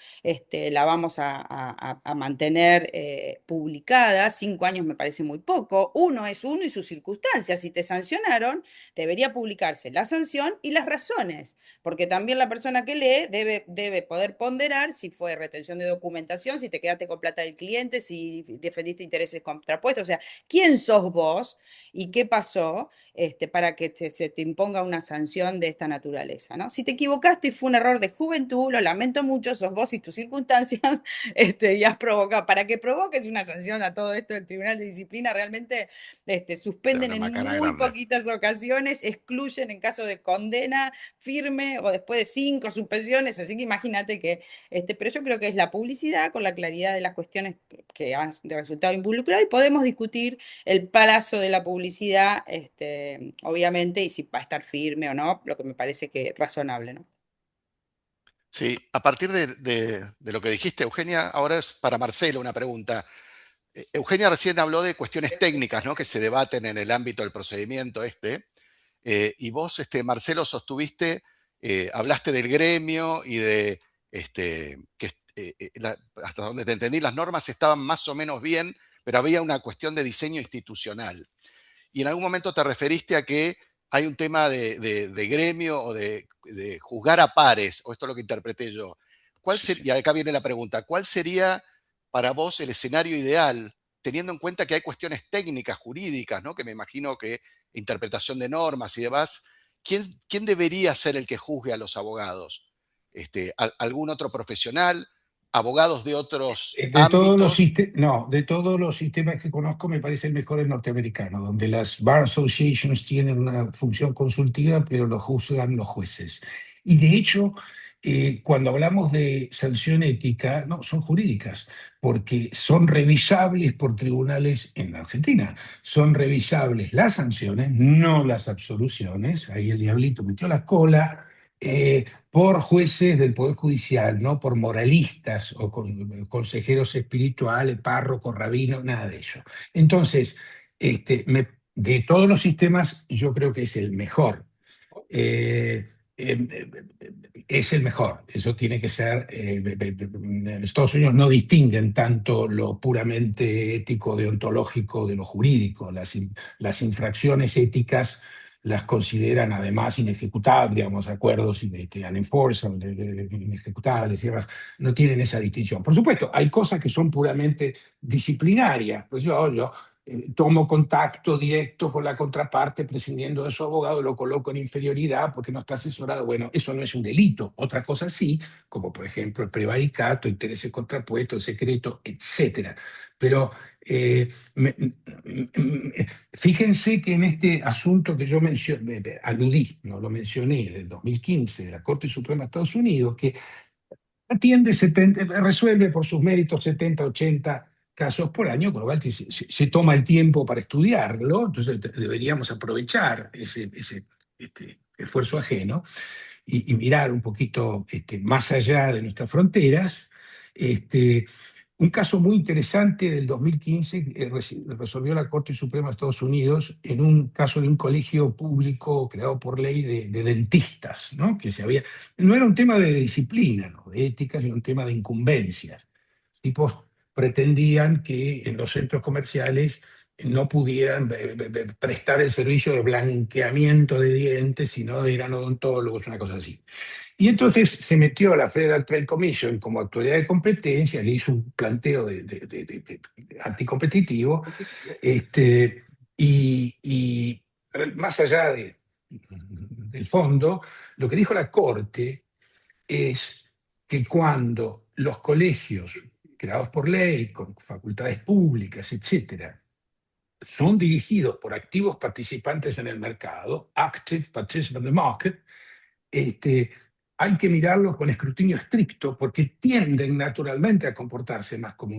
la vamos a mantener publicada. 5 años me parece muy poco, uno es uno y sus circunstancias, si te sancionaron, debería publicarse la sanción y las razones, porque también la persona que lee debe poder ponderar si fue retención de documentación, si te quedaste con plata del cliente, si defendiste intereses contrapuestos, o sea, ¿quién sos vos y qué pasó para que se te imponga una sanción de esta naturaleza, ¿no? Si te equivocaste y fue un error de juventud, lo lamento mucho, sos vos y tus circunstancias, y has provocado, para que provoques una sanción a todo esto del Tribunal de Disciplina, realmente suspenden Una en macana muy grande. poquitas ocasiones, excluyen en caso de condena firme o después de 5 suspensiones, así que imagínate que, pero yo creo que es la publicidad con la claridad de las cuestiones que han resultado involucradas y podemos discutir el plazo de la publicidad, obviamente, y si va a estar firme o no, lo que me parece que es razonable, ¿no? Sí, a partir de lo que dijiste, Eugenia, ahora es para Marcelo una pregunta. Eugenia recién habló de cuestiones técnicas, ¿no? Que se debaten en el ámbito del procedimiento y vos, Marcelo, sostuviste, hablaste del gremio y de que hasta donde te entendí, las normas estaban más o menos bien, pero había una cuestión de diseño institucional. Y en algún momento te referiste a que hay un tema de gremio o de juzgar a pares, o esto es lo que interpreté yo. Sí, sí. Y acá viene la pregunta, ¿cuál sería para vos el escenario ideal, teniendo en cuenta que hay cuestiones técnicas, jurídicas, ¿no? Que me imagino que interpretación de normas y demás, ¿quién debería ser el que juzgue a los abogados? ¿Algún otro profesional? ¿Abogados de otros ámbitos? No, de todos los sistemas que conozco me parece el mejor el norteamericano, donde las Bar Associations tienen una función consultiva, pero lo juzgan los jueces. Y de hecho, Cuando hablamos de sanción ética, no, son jurídicas, porque son revisables por tribunales en la Argentina. Son revisables las sanciones, no las absoluciones. Ahí el diablito metió la cola. Por jueces del Poder Judicial, no por moralistas o consejeros espirituales, párrocos, rabinos, nada de eso. Entonces, de todos los sistemas, yo creo que es el mejor. Eh, es el mejor. Eso tiene que ser. En Estados Unidos no distinguen tanto lo puramente ético, deontológico, de lo jurídico. Las infracciones éticas las consideran además inejecutables, digamos, acuerdos unenforceable, inejecutables y demás. No tienen esa distinción. Por supuesto, hay cosas que son puramente disciplinarias. Pues yo tomo contacto directo con la contraparte prescindiendo de su abogado, lo coloco en inferioridad porque no está asesorado. Bueno, eso no es un delito. Otra cosa sí, como por ejemplo el prevaricato, intereses contrapuestos, secreto, etcétera. Pero fíjense que en este asunto que yo mencioné, aludí, no lo mencioné, del 2015 de la Corte Suprema de Estados Unidos, que atiende 70, resuelve por sus méritos 70, 80 casos por año, con lo cual se toma el tiempo para estudiarlo, entonces deberíamos aprovechar ese esfuerzo ajeno y mirar un poquito más allá de nuestras fronteras. Este, un caso muy interesante del 2015 resolvió la Corte Suprema de Estados Unidos en un caso de un colegio público creado por ley de dentistas, ¿no? No era un tema de disciplina, ¿no?, de ética, sino un tema de incumbencias. Tipos pretendían que en los centros comerciales no pudieran prestar el servicio de blanqueamiento de dientes si no eran odontólogos, una cosa así. Y entonces se metió a la Federal Trade Commission como autoridad de competencia, le hizo un planteo de anticompetitivo, este, y más allá del fondo, lo que dijo la Corte es que cuando los colegios creados por ley, con facultades públicas, etcétera, son dirigidos por activos participantes en el mercado, active participants in the market, este, hay que mirarlo con escrutinio estricto porque tienden naturalmente a comportarse más como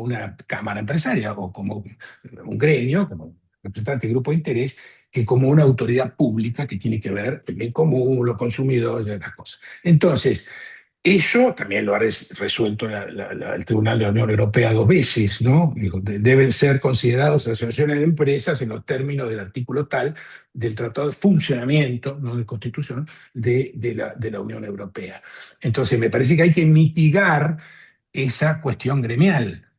una cámara empresaria o como un gremio, como representante de grupo de interés, que como una autoridad pública que tiene que ver el bien común, los consumidores y otras cosas. Entonces, eso también lo ha resuelto el Tribunal de la Unión Europea 2 veces, ¿no? Dijo, deben ser considerados asociaciones de empresas en los términos del artículo tal del Tratado de Funcionamiento, no de Constitución, de la Unión Europea. Entonces, me parece que hay que mitigar esa cuestión gremial.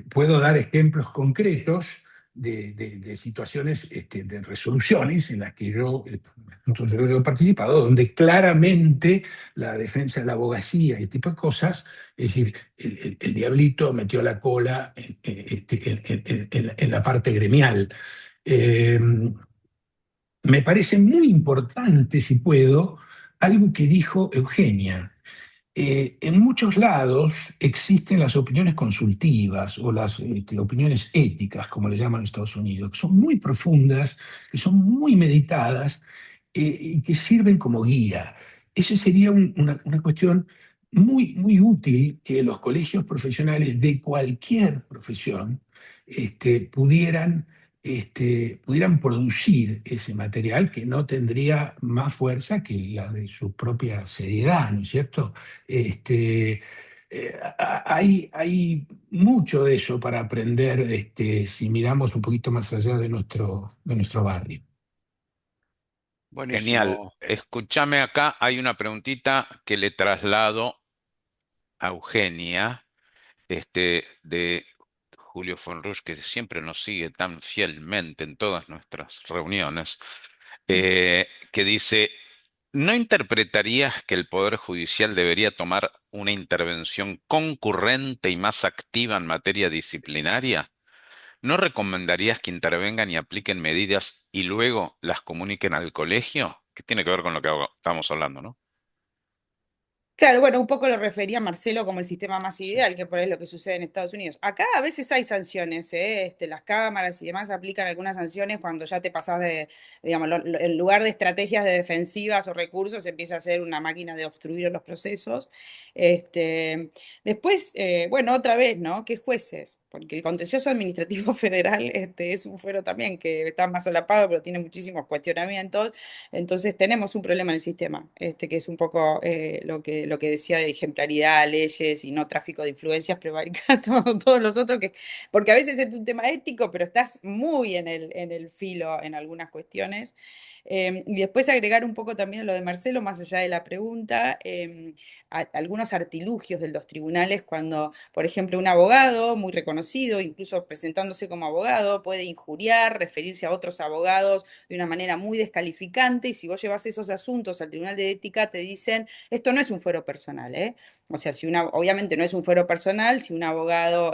Puedo dar ejemplos concretos de situaciones, de resoluciones en las que entonces, yo he participado, donde claramente la defensa de la abogacía y este tipo de cosas, es decir, el diablito metió la cola en la parte gremial. Eh, Me parece muy importante, si puedo, algo que dijo Eugenia. En muchos lados existen las opiniones consultivas o las opiniones éticas, como le llaman en Estados Unidos, que son muy profundas, que son muy meditadas y que sirven como guía. Esa sería una cuestión muy, muy útil que los colegios profesionales de cualquier profesión pudieran producir ese material que no tendría más fuerza que la de su propia seriedad, ¿no es cierto? Este, hay mucho de eso para aprender si miramos un poquito más allá de nuestro barrio. Genial. Buenísimo. Escúchame acá, hay una preguntita que le traslado a Eugenia, de Julio Fonrush, que siempre nos sigue tan fielmente en todas nuestras reuniones, que dice, ¿no interpretarías que el Poder Judicial debería tomar una intervención concurrente y más activa en materia disciplinaria? ¿No recomendarías que intervengan y apliquen medidas y luego las comuniquen al colegio? Que tiene que ver con lo que estamos hablando, ¿no? Claro, bueno, un poco lo refería Marcelo como el sistema más ideal, que por ahí es lo que sucede en Estados Unidos. Acá a veces hay sanciones, ¿eh? Las cámaras y demás aplican algunas sanciones cuando ya te pasás de, digamos, en lugar de estrategias de defensivas o recursos, empieza a ser una máquina de obstruir los procesos. Después, bueno, otra vez, ¿no? ¿Qué jueces? Porque el contencioso administrativo federal es un fuero también que está más solapado, pero tiene muchísimos cuestionamientos. Entonces tenemos un problema en el sistema, que es un poco lo que decía de ejemplaridad, leyes y no tráfico de influencias, prevarica todos los otros, porque a veces es un tema ético, pero estás muy en el filo en algunas cuestiones. Y después agregar un poco también a lo de Marcelo, más allá de la pregunta, algunos artilugios de los tribunales cuando, por ejemplo, un abogado muy reconocido, incluso presentándose como abogado, puede injuriar, referirse a otros abogados de una manera muy descalificante, y si vos llevas esos asuntos al Tribunal de Ética, te dicen, esto no es un fuero personal, ¿eh? O sea, obviamente no es un fuero personal si un abogado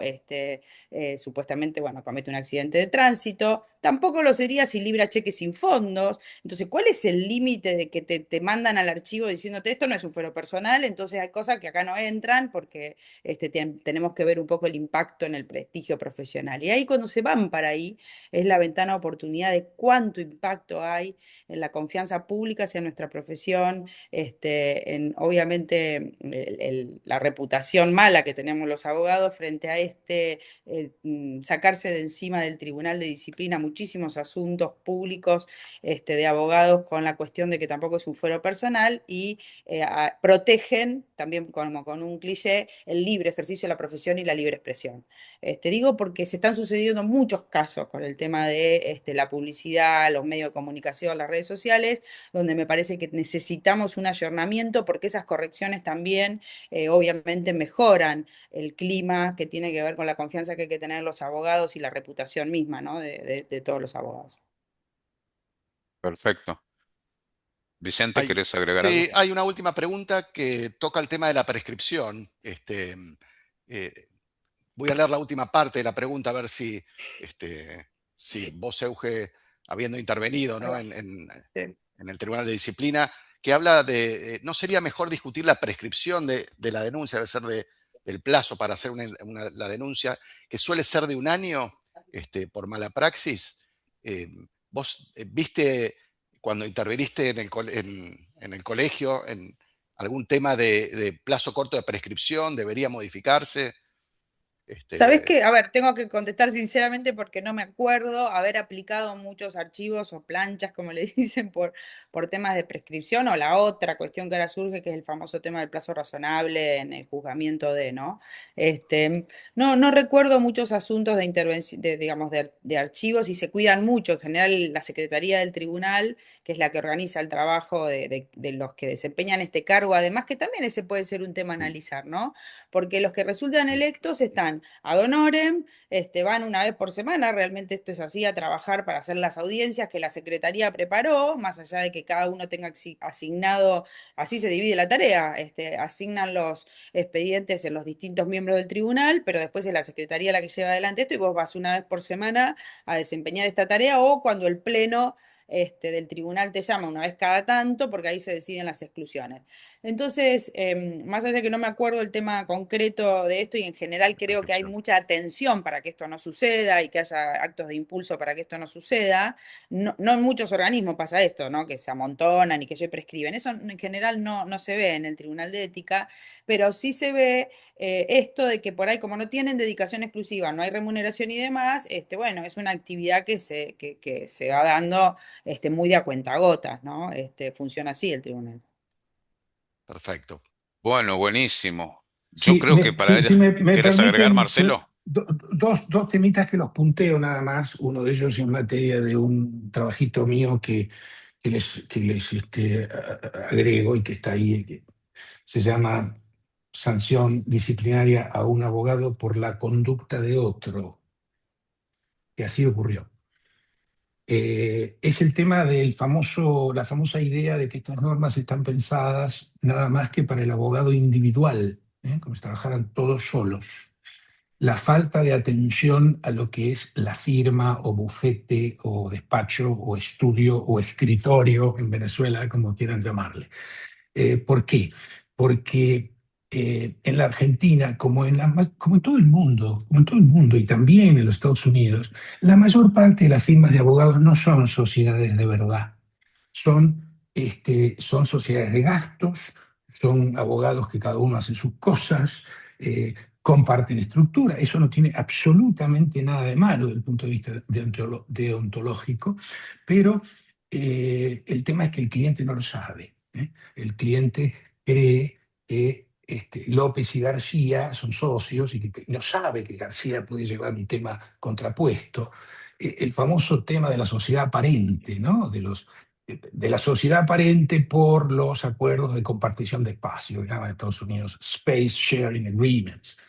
supuestamente, bueno, comete un accidente de tránsito, tampoco lo sería si libra cheques sin fondos. Entonces, ¿cuál es el límite de que te mandan al archivo diciéndote esto no es un fuero personal? Entonces hay cosas que acá no entran porque tenemos que ver un poco el impacto en el prestigio profesional. Y ahí cuando se van para ahí, es la ventana de oportunidad de cuánto impacto hay en la confianza pública hacia nuestra profesión, en obviamente la reputación mala que tenemos los abogados frente a sacarse de encima del Tribunal de Disciplina muchísimos asuntos públicos de abogados con la cuestión de que tampoco es un fuero personal y protegen, también como con un cliché, el libre ejercicio de la profesión y la libre expresión. Digo porque se están sucediendo muchos casos con el tema de la publicidad, los medios de comunicación, las redes sociales, donde me parece que necesitamos un ayornamiento porque esas correcciones también obviamente mejoran el clima que tiene que ver con la confianza que hay que tener en los abogados y la reputación misma, ¿no? de todos los abogados. Perfecto. Vicente, Hay, ¿querés agregar algo? sí, hay una última pregunta que toca el tema de la prescripción. Voy a leer la última parte de la pregunta a ver si vos, Euge, habiendo intervenido, ¿no? Sí. En el Tribunal de Disciplina, que habla de, ¿no sería mejor discutir la prescripción de la denuncia, debe ser del plazo para hacer la denuncia, que suele ser de un año por mala praxis? ¿Vos viste cuando interveniste en el colegio en algún tema de plazo corto de prescripción? ¿Debería modificarse? ¿Sabés Este, qué? A ver, tengo que contestar sinceramente porque no me acuerdo haber aplicado muchos archivos o planchas, como le dicen, por temas de prescripción, o la otra cuestión que ahora surge, que es el famoso tema del plazo razonable en el juzgamiento ¿no? No recuerdo muchos asuntos de intervención, digamos, de archivos, y se cuidan mucho. En general, la Secretaría del Tribunal, que es la que organiza el trabajo de los que desempeñan este cargo, además que también ese puede ser un tema a analizar, ¿no? Porque los que resultan electos están ad honorem, van una vez por semana, realmente esto es así, a trabajar para hacer las audiencias que la Secretaría preparó, más allá de que cada uno tenga asignado, así se divide la tarea, asignan los expedientes en los distintos miembros del tribunal, pero después es la Secretaría la que lleva adelante esto, y vos vas una vez por semana a desempeñar esta tarea, o cuando el Pleno del tribunal te llama una vez cada tanto, porque ahí se deciden las exclusiones. Entonces, más allá de que no me acuerdo el tema concreto de esto, y en general creo que hay mucha atención para que esto no suceda y que haya actos de impulso para que esto no suceda, no en muchos organismos pasa esto, ¿no? Que se amontonan y que se prescriben. Eso en general no se ve en el Tribunal de Ética, pero sí se ve esto de que por ahí, como no tienen dedicación exclusiva, no hay remuneración y demás, bueno, es una actividad que se va dando muy de a cuentagotas, ¿no? Funciona así el tribunal. Perfecto. Bueno, buenísimo. Yo Sí, creo que para ella, si me ¿querés agregar, permiten Marcelo? dos temitas que los punteo nada más. Uno de ellos en materia de un trabajito mío que les agrego y que está ahí, que se llama sanción disciplinaria a un abogado por la conducta de otro, que así ocurrió. Es el tema la famosa idea de que estas normas están pensadas nada más que para el abogado individual, como si trabajaran todos solos. La falta de atención a lo que es la firma o bufete o despacho o estudio o escritorio en Venezuela, como quieran llamarle. ¿Por qué? porque en la Argentina, como en todo el mundo, como en todo el mundo y también en los Estados Unidos, la mayor parte de las firmas de abogados no son sociedades de verdad, son sociedades de gastos, son abogados que cada uno hace sus cosas, comparten estructura. Eso no tiene absolutamente nada de malo desde el punto de vista deontológico, pero el tema es que el cliente no lo sabe, ¿eh? El cliente cree que López y García son socios y que no sabe que García puede llevar un tema contrapuesto. El famoso tema de la sociedad aparente, ¿no? De la sociedad aparente por los acuerdos de compartición de espacio, que llaman en Estados Unidos Space Sharing Agreements.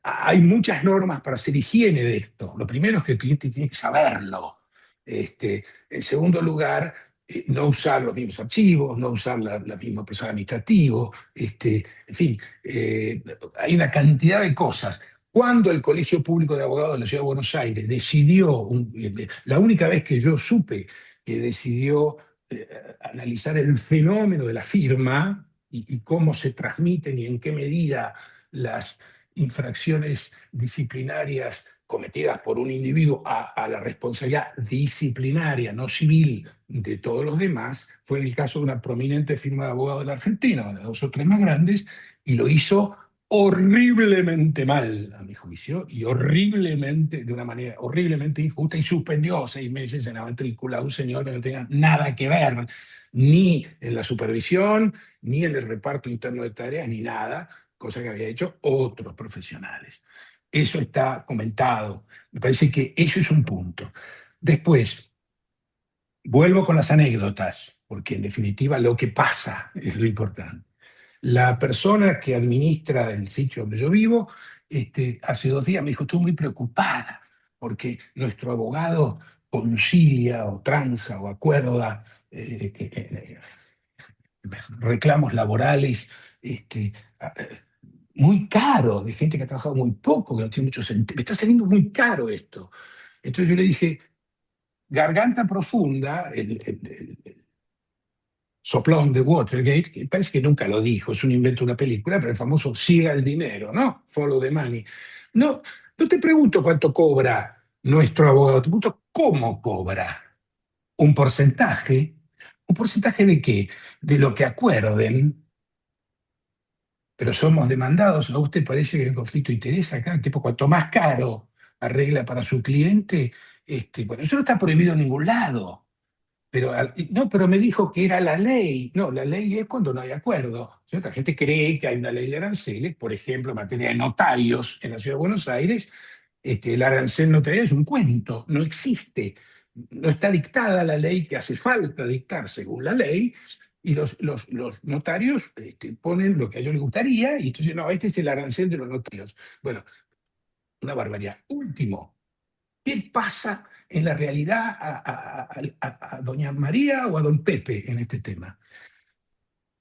Hay muchas normas para hacer higiene de esto. Lo primero es que el cliente tiene que saberlo. En segundo lugar, no usar los mismos archivos, no usar la misma persona administrativo, en fin, hay una cantidad de cosas. Cuando el Colegio Público de Abogados de la Ciudad de Buenos Aires decidió, la única vez que yo supe que decidió analizar el fenómeno de la firma y cómo se transmiten y en qué medida las infracciones disciplinarias cometidas por un individuo a la responsabilidad disciplinaria, no civil, de todos los demás, fue el caso de una prominente firma de abogados de la Argentina, una de las dos o tres más grandes, y lo hizo horriblemente mal, a mi juicio, y horriblemente, de una manera horriblemente injusta, y suspendió 6 meses en la matrícula a un señor que no tenía nada que ver, ni en la supervisión, ni en el reparto interno de tareas, ni nada, cosa que había hecho otros profesionales. Eso está comentado. Me parece que eso es un punto. Después, vuelvo con las anécdotas, porque en definitiva lo que pasa es lo importante. La persona que administra el sitio donde yo vivo, hace 2 días me dijo, estoy muy preocupada, porque nuestro abogado concilia o tranza o acuerda reclamos laborales muy caros, de gente que ha trabajado muy poco, que no tiene mucho sentido. Me está saliendo muy caro esto. Entonces yo le dije, Garganta Profunda, el soplón de Watergate, que parece que nunca lo dijo, es un invento de una película, pero el famoso siga el dinero, ¿no? Follow the money. No, no te pregunto cuánto cobra nuestro abogado, te pregunto cómo cobra. Un porcentaje. ¿Un porcentaje de qué? De lo que acuerden, pero somos demandados. ¿A usted parece que el conflicto interesa acá? Tipo, cuanto más caro arregla para su cliente, bueno, eso no está prohibido en ningún lado. Pero, no, pero me dijo que era la ley. No, la ley es cuando no hay acuerdo. Si otra gente cree que hay una ley de aranceles, por ejemplo, en materia de notarios en la Ciudad de Buenos Aires, el arancel notarial es un cuento, no existe. No está dictada la ley que hace falta dictar según la ley, y los notarios ponen lo que a ellos les gustaría, y entonces, no, este es el arancel de los notarios. Bueno, una barbaridad. Último, ¿qué pasa en la realidad a doña María o a don Pepe en este tema?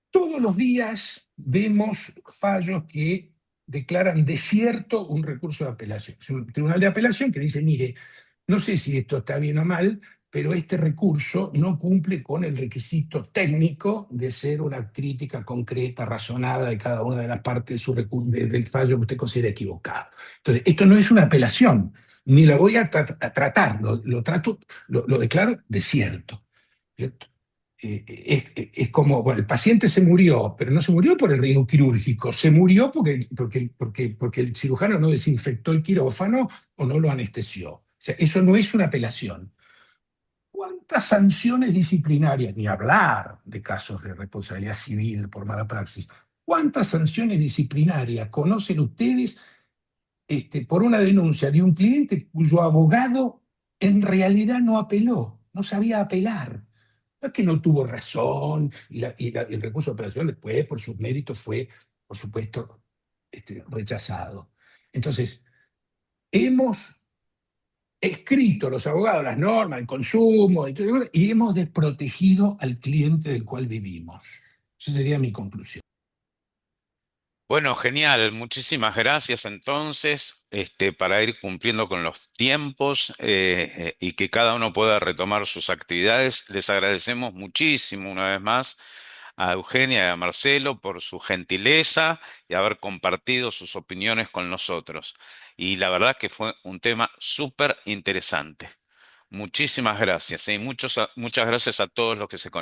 Todos los días vemos fallos que declaran desierto un recurso de apelación. Es un tribunal de apelación que dice, mire, no sé si esto está bien o mal, pero este recurso no cumple con el requisito técnico de ser una crítica concreta, razonada de cada una de las partes de del fallo que usted considera equivocado. Entonces, esto no es una apelación, ni la voy a tratar, lo declaro desierto. ¿Cierto? Es como, bueno, el paciente se murió, pero no se murió por el riesgo quirúrgico, se murió porque el cirujano no desinfectó el quirófano o no lo anestesió. O sea, eso no es una apelación. ¿Cuántas sanciones disciplinarias, ni hablar de casos de responsabilidad civil por mala praxis, cuántas sanciones disciplinarias conocen ustedes por una denuncia de un cliente cuyo abogado en realidad no apeló, no sabía apelar? No es que no tuvo razón y el recurso de apelación después, por sus méritos, fue, por supuesto, rechazado. Entonces, hemos escrito los abogados las normas de consumo y hemos desprotegido al cliente del cual vivimos. Esa sería mi conclusión. Bueno, genial. Muchísimas gracias entonces, para ir cumpliendo con los tiempos y que cada uno pueda retomar sus actividades. Les agradecemos muchísimo una vez más a Eugenia y a Marcelo por su gentileza y haber compartido sus opiniones con nosotros. Y la verdad que fue un tema súper interesante. Muchísimas gracias, y muchas gracias a todos los que se conectaron.